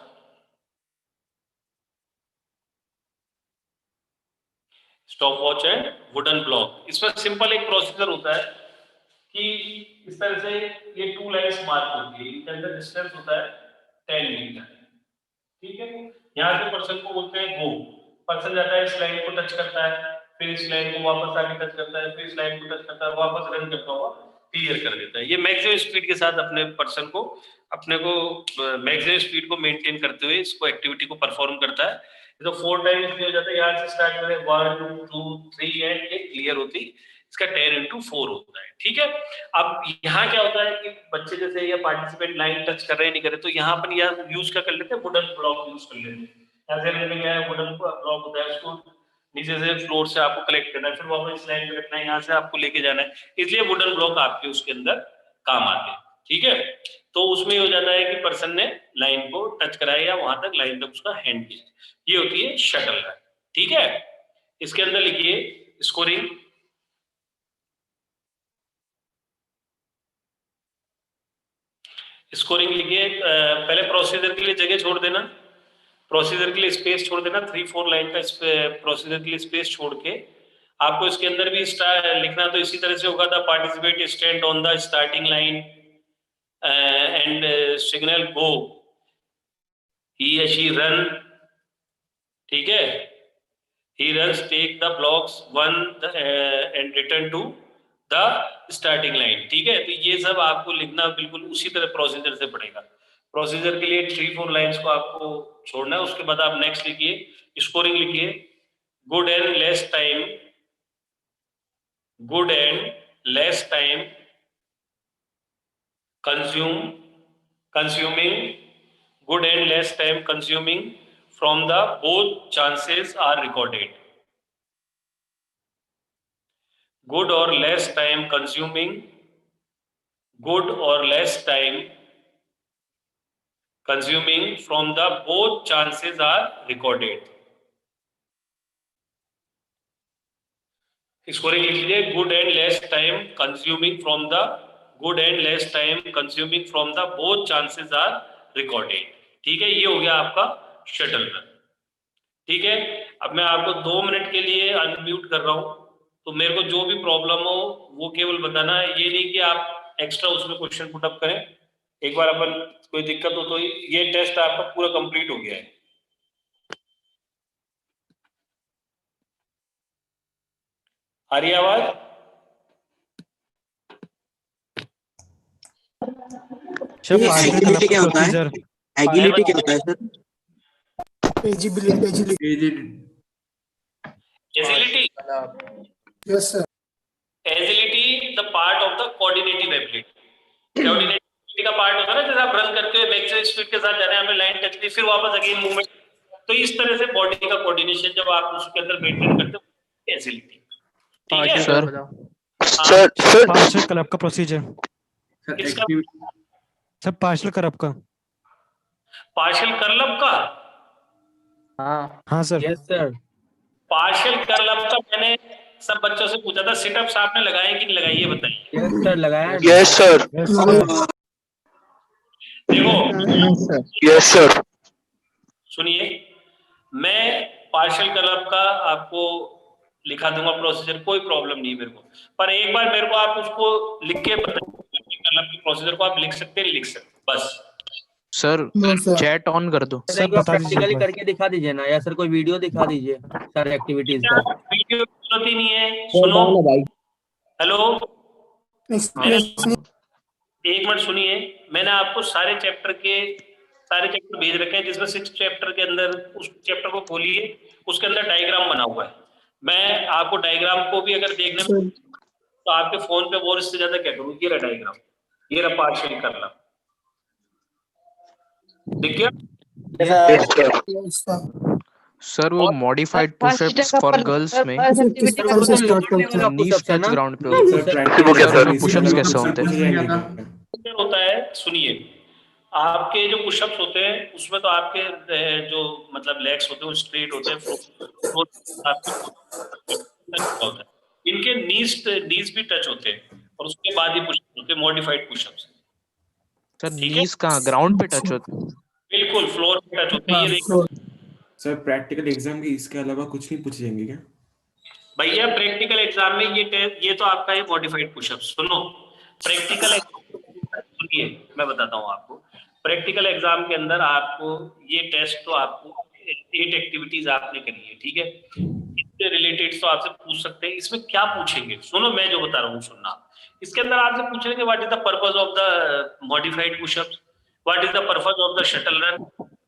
stop watch and wooden block. इसमें सिंपल एक प्रोसीजर होता है कि इस तरह से ये 2 लाइन्स मार्क होती है, इनके अंदर डिस्टेंस होता है 10 मीटर। ठीक है, यहाँ से पर्सन को बोलते हैं गो, पर्सन जाता है, इस लाइन को टच करता है, फिर इस लाइन को वापस आगे टच करता है, फिर इस लाइन को टच करता है, वापस रन करता हुआ क्लियर कर देता है। ये मैक्सिमम स्पीड के साथ अपने पर्सन को, अपने को मैक्सिमम स्पीड को मेंटेन करते हुए इसको एक्टिविटी को परफॉर्म करता है। तो 4 टाइम इसलिए हो जाता है, यहाँ से स्टार्ट करें 1 2 3 एंड ये क्लियर होती, इसका 10 into 4 होता है। ठीक है, अब यहाँ क्या होता है कि बच्चे जैसे या पार्टिसिपेंट लाइन टच कर रहे नहीं कर रहे, तो यहाँ पर यह यूज क्या कर लेते हैं, वुडन ब्लॉक यूज कर लेते हैं। यहाँ से लेने गया है, वुडन ब्लॉक होता है, उसको नीचे से फ्लोर से आपको कलेक्ट करना है, फिर वापस इस लाइन पे रखना है, यहाँ से आपको लेके जाना है, इसलिए वुडन ब्लॉक आपके उसके अंदर काम आते हैं। ठीक है, तो उसमें हो जाता है कि पर्सन ने लाइन को टच कराया या वहां तक लाइन तक उसका हैंड किया, ये होती है शटल रन। ठीक है, इसके अंदर लिखिए स्कोरिंग, स्कोरिंग लिखिए, पहले प्रोसीजर के लिए जगह छोड़ देना, प्रोसीजर के लिए स्पेस छोड़ देना, 3-4 लाइन का प्रोसीजर के लिए स्पेस छोड़ के आपको इसके अंदर भी लिखना तो इसी तरह से होगा, the participate stand on the starting line and signal go, he या शी रन। ठीक है, he runs, take the blocks 1 and return to the starting line। ठीक है, तो ये सब आपको लिखना बिल्कुल उसी तरह प्रोसीजर से पड़ेगा। प्रोसीजर के लिए 3-4 लाइंस को आपको छोड़ना है, उसके बाद आप नेक्स्ट लिखिए, स्कोरिंग लिखिए, good and less time, good and less time consuming, good and less time consuming from the both chances are recorded, good or less time consuming, good or less time consuming from the both chances are recorded। Scoring लिख लीजिए, good and less time consuming from the, good and less time consuming from the both chances are recorded. ठीक है, ये हो गया आपका shuttle run. ठीक है, अब मैं आपको 2 मिनट के लिए अनम्यूट कर रहा हूं, तो मेरे को जो भी प्रॉब्लम हो वो केवल बताना है, ये नहीं कि आप एक्स्ट्रा उसमें क्वेश्चन पुटअप करें। एक बार अपन कोई दिक्कत हो तो ये टेस्ट आपका पूरा कंप्लीट हो गया है। आ रही आवाज? एगिलिटी क्या होता है? एगिलिटी क्या होता है sir? Agility, yes sir, agility the part of the coordinative ability. Coordinative का पार्ट होता है ना, जैसे आप रन करते हुए मैक्सिमम स्पीड के साथ जा रहे हैं, हमें लाइन टच की, फिर वापस अगेन मूवमेंट, तो इस तरह से बॉडी का कोऑर्डिनेशन जब आप उसके अंदर मेंटेन करते हो, एजिलिटी। ठीक है सर सर पार्शियल क्लब का प्रोसीजर, किसका? सर पार्शियल क्लब का। पार्शियल कर्लब का? हाँ सर। Yes sir. पार्शियल कर्लब का मैंने सब बच्चों से पूछा था, सिटअप्स आपने लगाए कि नहीं लगाए, ये बताइए। यस सर, लगाया। Yes sir. देखो यस सर। सुनिए, मैं पार्शियल कर्लब का आपको लिखा दूंगा प्रोसीजर, कोई प्रॉब्लम नहीं मेरे को। पर एक बार मेरे को आप उसको लिख के प्रोसीजर को आप लिख सकते हैं, लिख सकते बस। Sir No, sir. Chat on कर दो। सर सर एक बार बता दीजिए एक प्रैक्टिकली बार। करके दिखा दीजिए ना, या सर कोई वीडियो दिखा दीजिए सर एक्टिविटीज का। वीडियो की जरूरत ही नहीं है, सुनो। Hello, Excuse me. एक मिनट सुनिए। मैंने आपको सारे चैप्टर भेज रखे हैं, जिसमें 6 चैप्टर के अंदर उस चैप्टर को खोलिए, उसके अंदर डायग्राम बना हुआ है। मैं आपको डायग्राम को भी अगर देखने Sir. तो आपके फोन पे और इससे ज्यादा क्या करूँ, ये रहा डायग्राम, ये रहा पार्शियल करना, दिख गया? Yes, sir. सर वो मॉडिफाइड पुशअप्स फॉर गर्ल्स में सर किस तरह से स्टार्ट करते हैं? नीज पुशअप्स है टच ना? ग्राउंड पे होती है। सर वो पुशअप्स कैसे होते हैं? होता है, सुनिए। आपके जो पुशअप्स होते हैं उसमें तो आपके जो मतलब लेग्स होते हैं वो स्ट्रेट होते हैं, होता है। इनके नीज भी टच होते हैं और उसके बाद ही पुशअप्स होते हैं, मॉडिफाइड पुशअप्स। सर ठीक है, नीज कहाँ ग्राउंड पे टच होते हैं? बिल्कुल फ्लोर पे टच होते हैं। ये देखिए Sure. सर प्रैक्टिकल एग्जाम के इसके अलावा कुछ नहीं पूछे जाएंगे क्या? भैया, प्रैक्टिकल एग्जाम में ये तो आपका है मॉडिफाइड पुशअप्स। सुनो, प्रैक्टिकल सुनिए, मैं बताता हूँ आपको। प्रैक्टिकल एग्जाम के अंदर आपको ये टेस्ट तो आपको 8 एक्टिविटीज आपने करी है, ठीक है? इससे रिलेटेड तो आपसे पूछ सकते हैं। इसमें क्या पूछेंगे, सुनो मैं जो बता रहा हूँ सुनना। इसके अंदर आपसे पूछेंगे what is the purpose of the modified pushups, what is the purpose of the shuttle run.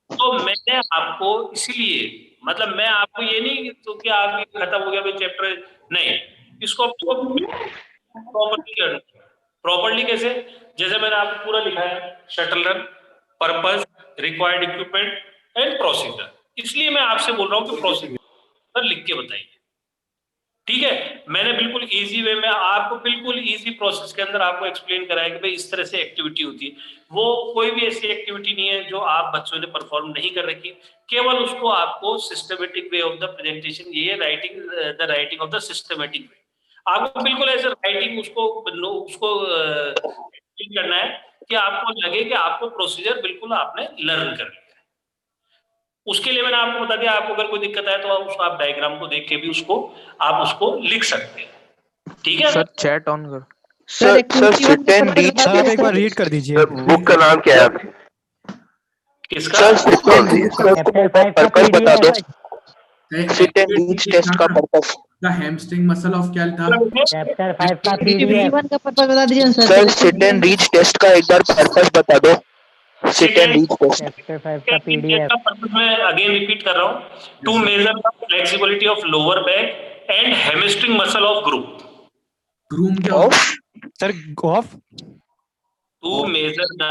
तो मैंने आपको इसीलिए, मतलब मैं आपको ये नहीं तो कि आप खत्म हो गया भाई चैप्टर, नहीं, इसको आपको प्रॉपर्ली लर्न, प्रॉपर्ली कैसे, जैसे मैंने आपको पूरा लिखा है, shuttle run, purpose, required equipment and procedure. इसलिए मैं आपसे बोल रहा हूँ कि प्रोसीजर लिख के बताइए, ठीक है? मैंने बिल्कुल इजी वे में आपको बिल्कुल इजी प्रोसेस के अंदर आपको एक्सप्लेन कराया कि भाई इस तरह से एक्टिविटी होती है। वो कोई भी ऐसी एक्टिविटी नहीं है जो आप बच्चों ने परफॉर्म नहीं कर रखी, केवल उसको आपको systematic way of the presentation, ये writing, the writing of the systematic way, आपको बिल्कुल ऐसे राइटिंग उसको explain करना है कि आपको लगे कि आपको प्रोसीजर बिल्कुल आपने लर्न कर लिया। उसके लिए मैंने आपको बता दिया, आपको अगर कोई दिक्कत है तो आप डायग्राम को देख के भी आप उसको लिख सकते हैं, ठीक है? सर चैट ऑन कर। Sir sit and reach sir आप एक बार रीड कर दीजिए। बुक का नाम क्या है? किसका? सर sit and reach का चैप्टर 5 का पर्पस बता दो। PDF. sit and reach test का पर्पस। का हैमस्ट्रिंग मसल ऑफ क्या था? चैप्टर 5 का पीडीएफ। का पर्पस बता दीजिए sir. Sir sit and reach test का एक बार पर्पस बता दो। sit and reach test. Chapter 5 का पीडीएफ। मैं अगेन रिपीट कर रहा हूँ, to measure the flexibility of lower back and hamstring muscle of group. Groom क्या होता है? Sir of to measure the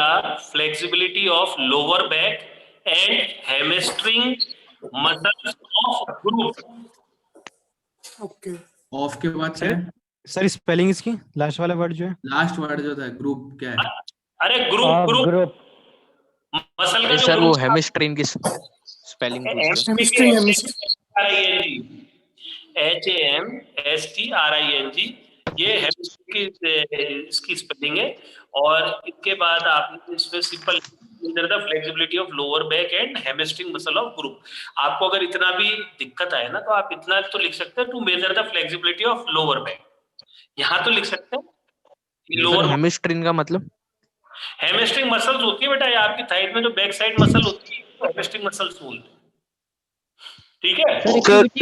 flexibility of lower back and hamstring muscles of group. Okay. Of के बाद क्या है? सर स्पेलिंग इसकी last वाला word जो है। लास्ट वर्ड जो था ग्रुप क्या है? अरे ग्रुप ग्रुप मसल का अरे जो सर वो ग्रुप हेमिस्ट्रीन की स्पेलिंग पूछ रहे HAMSTRING, ये हेमिस्ट्री की इसकी स्पेलिंग है। और इसके बाद आप इसमें simple the flexibility of lower back and hamstring muscle of group. आपको अगर इतना भी दिक्कत आए ना तो आप इतना तो लिख सकते हैं, to measure the flexibility of lower back, यहाँ तो लिख सकते हैं। सर लोअर हेमिस्ट्रीन का मतलब? हैमस्ट्रिंग मसल्स होती है बेटा, ये आपकी थाइज में जो बैक साइड मसल होती है हैमस्ट्रिंग मसल्स बोलते हैं, ठीक है?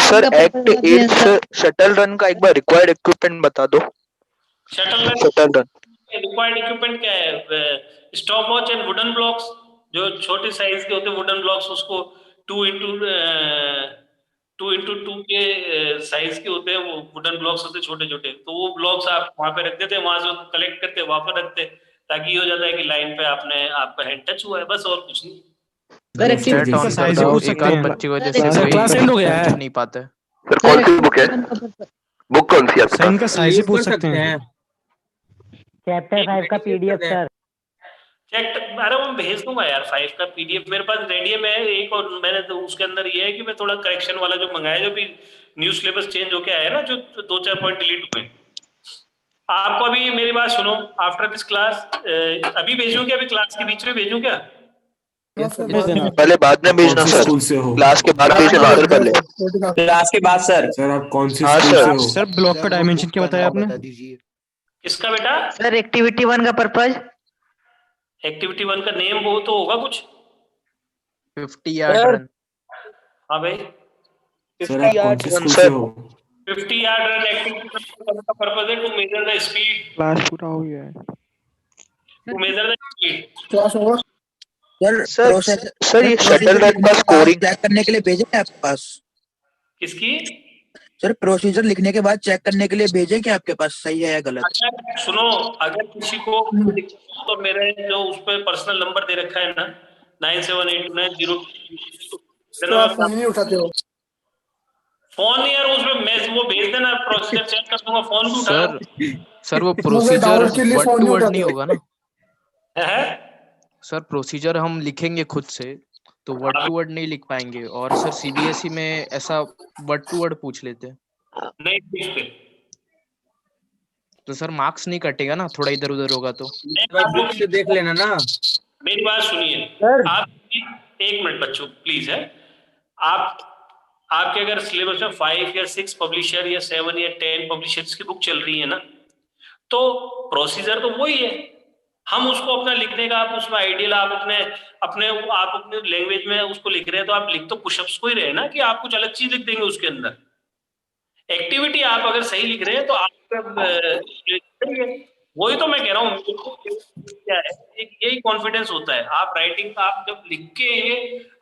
सर एक्ट 8 शटल रन का एक बार रिक्वायर्ड इक्विपमेंट बता दो। शटल रन रिक्वायर्ड इक्विपमेंट क्या है? Stop watch and wooden blocks, जो छोटे साइज के होते हैं वुडन ब्लॉक्स, उसको 2x2 के साइज के होते हैं, वो वुडन ब्लॉक्स होते हैं छोटे छोटे, तो वो ब्लॉक्स आप वहां पे रख देते हैं, वहां से कलेक्ट करके वहां पर रखते हैं, ताकि ये हो जाता है कि लाइन पे आपका हैंड टच हुआ है, बस और कुछ नहीं। चैट ऑन कर दो, एक आध बच्चे को जैसे सर क्लास एंड हो गया है। नहीं पाता है। सर कौन सी बुक है? बुक कौन सी है सर इनका साइज ही पूछ सकते हैं। चैप्टर 5 का पीडीएफ सर। चेक, अरे वो भेज दूंगा यार 5 का पीडीएफ मेरे पास रेडी है। मैं एक और मैंने तो उसके अंदर ये है कि मैं थोड़ा करेक्शन वाला जो मंगाया, जो भी न्यू सिलेबस चेंज होके आया ना, जो 2-4 पॉइंट डिलीट हुए, आपको अभी मेरी बात सुनो, आफ्टर दिस क्लास अभी भेजूं क्या? अभी क्लास के बीच में भेजूं क्या? भेज देना। पहले बाद में भेजना कौन से सर, स्कूल से हो? क्लास के बाद भेजना सर पहले। क्लास के बाद सर। सर आप कौन से हाँ, स्कूल सर। से हो? सर ब्लॉक का डायमेंशन क्या बताया आपने? किसका बेटा? सर एक्टिविटी 1 का पर्पज। एक्टिविटी 1 का नेम वो तो होगा कुछ। 50 यार्ड रन। हाँ भाई, सर आप कौन से स्कूल से हो? 50 यार्ड रन एक्टिविटी का पर्पज है to measure the speed, class पूरा हो गया है। To measure the speed. Class over. Sir ये शटल रन का स्कोरिंग चेक करने के लिए भेजे हैं आपके पास? किसकी? सर प्रोसीजर लिखने के बाद चेक करने के लिए भेजे क्या आपके पास, सही है या गलत? अच्छा सुनो, अगर किसी को तो मेरे जो उस पर पर्सनल नंबर दे रखा है ना 978290, तो आप फोन नहीं उठाते हो। फोन नहीं यार, उसमें मैं वो भेज देना, प्रोसीजर चेक कर दूंगा, फोन भी उठा। सर वो प्रोसीजर डाउनलोड के लिए वर्ड फोन टू नहीं वर्ड उठाते नहीं हो। होगा ना? है सर प्रोसीजर हम लिखेंगे खुद से तो वर्ड टू वर्ड नहीं लिख पाएंगे, और सर सीबीएसई में ऐसा वर्ड टू वर्ड पूछ लेते हैं नहीं पूछते। तो सर मार्क्स नहीं कटेगा ना, थोड़ा इधर उधर होगा तो। बुक से देख लेना ना। मेरी बात सुनिए आप, एक मिनट बच्चों प्लीज है, आप आपके अगर सिलेबस में 5 या 6 पब्लिशर या 7 या 10 पब्लिशर्स की बुक चल रही है ना, तो प्रोसीजर तो वही है। हम उसको अपना लिखने का, आप उसमें आइडियल आप अपने अपने लैंग्वेज में उसको लिख रहे हैं, तो आप लिख तो पुशअप्स को ही रहे ना, कि आप कुछ अलग चीज लिख देंगे उसके अंदर। एक्टिविटी आप अगर सही लिख रहे हैं तो आप वही तो मैं कह रहा हूँ, क्या है एक यही कॉन्फिडेंस होता है। आप राइटिंग का आप जब लिख के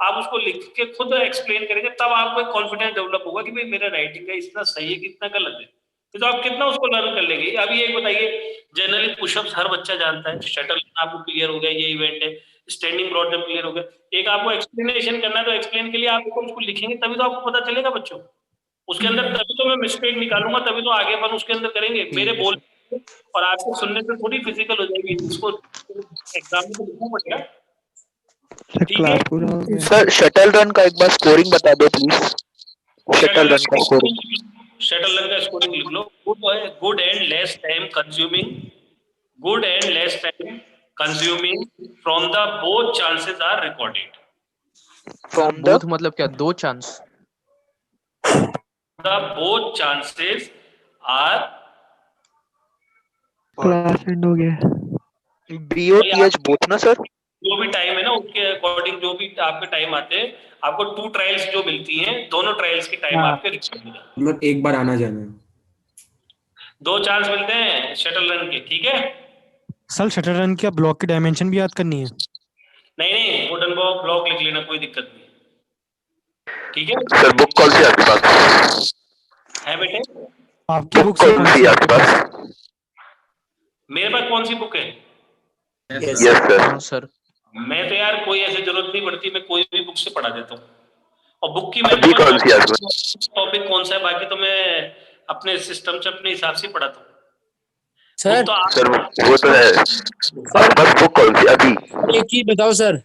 आप उसको लिख के खुद एक्सप्लेन करेंगे, तब आपको एक कॉन्फिडेंस डेवलप होगा कि भाई मेरा राइटिंग का इतना सही है कि इतना गलत है, तो आप कितना उसको लर्न कर लेंगे। अभी एक बताइए, जनरली पुशअप्स हर बच्चा जानता है, शटल आपको क्लियर हो गया, ये इवेंट है, स्टैंडिंग ब्रॉड जंप क्लियर हो गया, एक आपको एक्सप्लेनेशन करना है, तो एक्सप्लेन के लिए आप उसको लिखेंगे तभी तो आपको पता चलेगा बच्चों उसके अंदर, तभी तो मैं मिस्टेक निकालूंगा, तभी तो आगे अपन उसके अंदर करेंगे। मेरे बोल और आपको सुनने से थोड़ी फिजिकल हो जाएगी, इसको एग्जाम में तो लिखना पड़ेगा। ठीक है सर शटल रन का एक बार स्कोरिंग बता दो प्लीज। शटल रन का स्कोरिंग, शटल रन का स्कोरिंग लिख लो। Good and less time consuming, good and less time consuming from the both chances are recorded. From both मतलब क्या? 2 chance? The both chances are, class end हो गया। BOTH both ना sir? जो भी टाइम है ना उसके अकॉर्डिंग, जो भी आपके टाइम आते हैं, आपको 2 ट्रायल्स जो मिलती हैं, दोनों ट्रायल्स के टाइम आपके रिकॉर्ड मिलेगा। मतलब एक बार आना जाना। 2 चांस मिलते हैं शटल रन के, ठीक है। सर शटल रन की ब्लॉक की डायमेंशन भी याद करनी है? नहीं वुडन ब्लॉक लिख लेना, कोई दिक्कत नहीं, ठीक है। सर बुक कौन सी आपके पास है बेटे? आपकी बुक कौन सी आपके पास? मेरे पास कौन सी बुक है? Yes sir. सर मैं तो यार कोई ऐसी जरूरत नहीं पड़ती, मैं कोई भी बुक से पढ़ा देता हूँ। और बुक की अभी कौन सी है? टॉपिक कौन सा है, बाकी तो मैं अपने सिस्टम से अपने हिसाब से पढ़ाता हूँ सर तो आप, सर वो तो है, आपके पास बुक कौन सी अभी? एक चीज बताओ सर।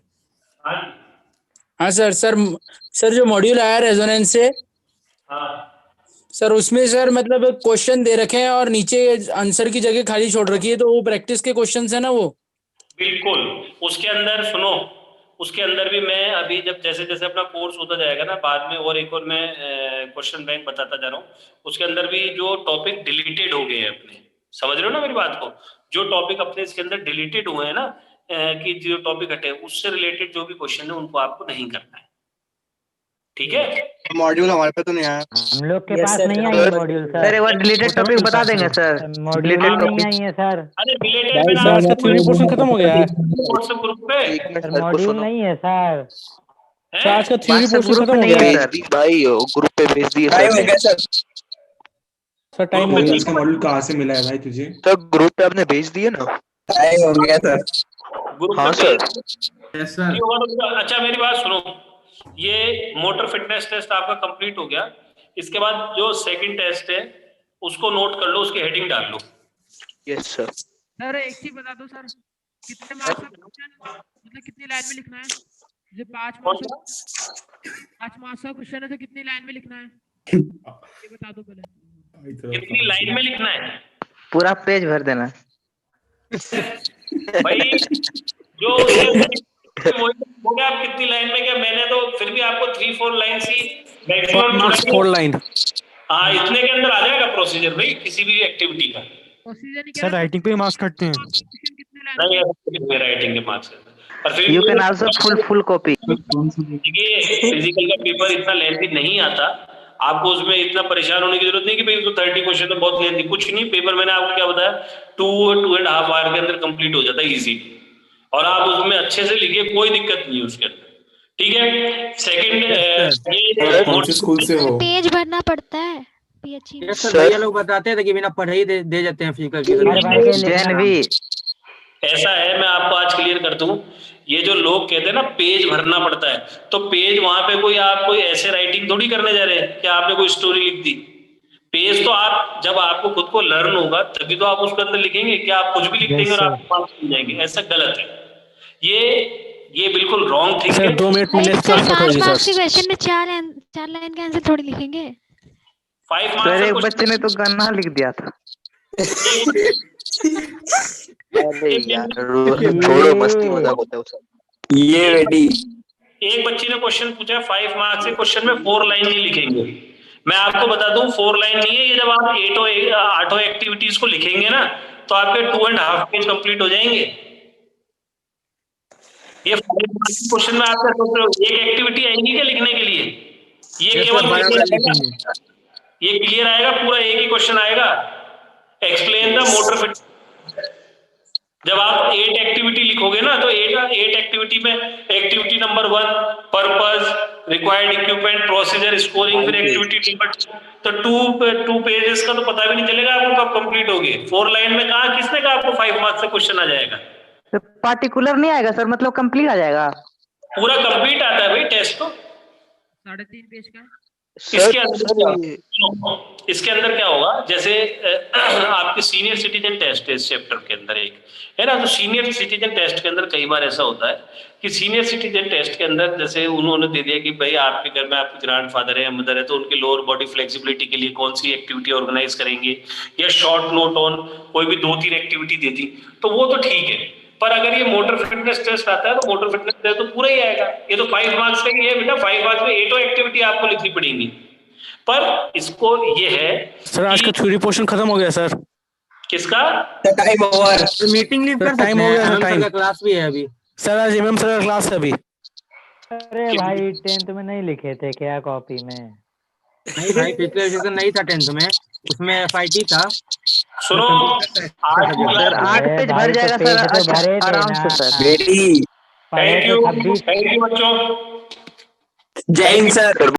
हाँ सर जो मॉड्यूल आया रेजोनेंस से, हाँ सर उसमें सर मतलब क्वेश्चन दे रखे हैं और नीचे आंसर की जगह खाली छोड़ रखी है, तो वो प्रैक्टिस के क्वेश्चंस है ना वो? बिल्कुल। उसके अंदर सुनो, उसके अंदर भी मैं अभी जब जैसे जैसे अपना कोर्स होता जाएगा ना, बाद में और एक और मैं क्वेश्चन बैंक बताता जा रहा हूँ, उसके अंदर भी जो टॉपिक डिलीटेड हो गए हैं अपने, समझ रहे हो ना मेरी बात को, जो टॉपिक अपने इसके अंदर डिलीटेड हुए हैं ना, कि जो टॉपिक हटे उससे रिलेटेड जो भी क्वेश्चन है उनको आपको नहीं करना है, ठीक है। मॉड्यूल हमारे पे तो नहीं आया। हम लोग के पास नहीं आई मॉड्यूल सर। एक बार डिलीटेड टॉपिक बता देंगे सर। मॉड्यूल ही नहीं आई है सर। अरे डिलीटेड आज का थ्योरी पोर्शन खत्म हो गया है। व्हाट्सएप ग्रुप पे सर मॉड्यूल नहीं है सर। सर आज का थ्योरी पोर्शन खत्म हो गया है। भेज दी भाई, ग्रुप पे भेज दिए सर। सर टाइम हो गया। इसका मॉड्यूल कहाँ से मिला है भाई तुझे? सर ग्रुप पे आपने भेज दिए ना? हो गया सर। ग्रुप हाँ पे सर। Yes sir. अच्छा मेरी बात सुनो, ये मोटर फिटनेस टेस्ट आपका कंप्लीट हो गया, इसके बाद जो सेकंड टेस्ट है उसको नोट कर लो, उसकी हेडिंग डाल लो। Yes sir. सर एक चीज बता दो सर, कितने मार्क्स का क्वेश्चन, मतलब कितनी लाइन में लिखना है? जो 5 मार्क्स का क्वेश्चन है तो कितनी लाइन में लिखना है ये बता दो पहले। कितनी लाइन में लिखना है? पूरा पेज भर देना। भाई जो वही हो गया, आप कितनी लाइन में क्या, मैंने तो फिर भी आपको 3-4 लाइन ही मैक्सिमम 4 लाइन। हाँ, इतने के अंदर आ जाएगा प्रोसीजर भाई किसी भी एक्टिविटी का। प्रोसीजर नहीं सर राइटिंग पे मार्क्स कटते हैं। कितने लाइन नहीं, राइटिंग के मार्क्स और फिर You can also full copy. देखिए फिजिकल का पेपर इतना लेंथी नहीं आता, आपको उसमें इतना परेशान होने की जरूरत नहीं कि भाई उसको 30 क्वेश्चन तो बहुत लेंथी, कुछ नहीं। पेपर मैंने आपको क्या बताया, 2.5 आवर के अंदर कंप्लीट हो जाता है इजी, और आप उसमें अच्छे से लिखिए, कोई दिक्कत नहीं है उसके अंदर। ठीक है। सेकंड, कौन से स्कूल से हो? पेज भरना पड़ता है पीएचई। सर भैया लोग बताते थे कि बिना पढ़े ही दे जाते हैं फिजिकल की। ऐसा है, मैं आपको आज क्लियर कर दूं, ये जो लोग कहते हैं ना पेज भरना पड़ता है, तो पेज वहां पे कोई आप कोई ऐसे राइटिंग थोड़ी करने जा रहे हैं कि आपने कोई स्टोरी लिख दी। पेज तो आप जब आपको खुद को लर्न होगा तभी तो आप उसके अंदर लिखेंगे, कि आप कुछ भी लिख देंगे और आपको मार्क्स मिल जाएंगे, ऐसा गलत है। ये बिल्कुल रॉन्ग थिंग है। 2 मिनट में नेक्स्ट सर क्लास 5 होगी मार्क्स के सर। क्वेश्चन में 4 लाइन का आंसर थोड़ी लिखेंगे। 5 सर एक बच्चे ने तो गन्ना लिख दिया था। अरे यार छोड़ो, मस्ती मजाक होता है उसका। ये रेडी। एक बच्ची ने क्वेश्चन पूछा 5 मार्क्स के क्वेश्चन में 4 लाइन नहीं लिखेंगे। मैं आपको बता दूं 4 लाइन नहीं है ये, जब आप 8 एक्टिविटीज को लिखेंगे ना तो आपके 2.5 पेज कंप्लीट हो जाएंगे। ये 5 मार्क्स के क्वेश्चन में आप क्या सोच रहे हो, एक एक्टिविटी आएगी क्या लिखने के लिए? ये केवल ये क्लियर आएगा, पूरा एक ही क्वेश्चन आएगा, एक्सप्लेन द मोटर फिट। जब आप 8 एक्टिविटी लिखोगे ना तो 8 एक्टिविटी में activity number 1 purpose, required equipment, procedure, scoring, फिर एक्टिविटी नंबर 2, तो 2 पेजेस का तो पता भी नहीं चलेगा आपको कब कंप्लीट होगी। 4 लाइन में कहा, किसने कहा आपको 5 मार्क्स से क्वेश्चन आ जाएगा? तो पार्टिकुलर नहीं आएगा सर, मतलब कंप्लीट आ जाएगा। पूरा कंप्लीट आता है भाई टेस्ट तो। 3.5 पेज का। इसके अंदर क्या होगा, जैसे आपके सीनियर सिटीजन टेस्ट है इस चैप्टर के अंदर एक है ना, तो सीनियर सिटीजन टेस्ट के अंदर कई बार ऐसा होता है कि सीनियर सिटीजन टेस्ट के अंदर जैसे उन्होंने दे दिया कि भाई आपके घर में आपके ग्रैंडफादर है या मदर है, तो उनके लोअर बॉडी फ्लेक्सिबिलिटी के लिए कौन सी एक्टिविटी ऑर्गेनाइज करेंगे, या शॉर्ट नोट ऑन कोई भी 2-3 एक्टिविटी दे दी, तो वो तो ठीक है। पर अगर ये मोटर फिटनेस टेस्ट आता है तो मोटर फिटनेस टेस्ट तो पूरा ही आएगा। ये तो 5 मार्क्स का ही है बेटा, 5 मार्क्स में 8 एक्टिविटी आपको लिखनी पड़ेगी। पर इसको ये है सर आज का थ्योरी पोर्शन खत्म हो गया सर। किसका? Time over. मीटिंग लीव कर टाइम हो गया सर, टाइम। क्लास भी है अभी सर आज एमएम सर का क्लास है अभी। अरे भाई 10th में नहीं लिखे थे क्या कॉपी में? नहीं भाई, पिछले सेशन नहीं था 10th में, उसमें FIT था। सुनो, सर 8 पेज भर जाएगा सर आराम से सर। थैंक यू बच्चों। जय हिंद सर।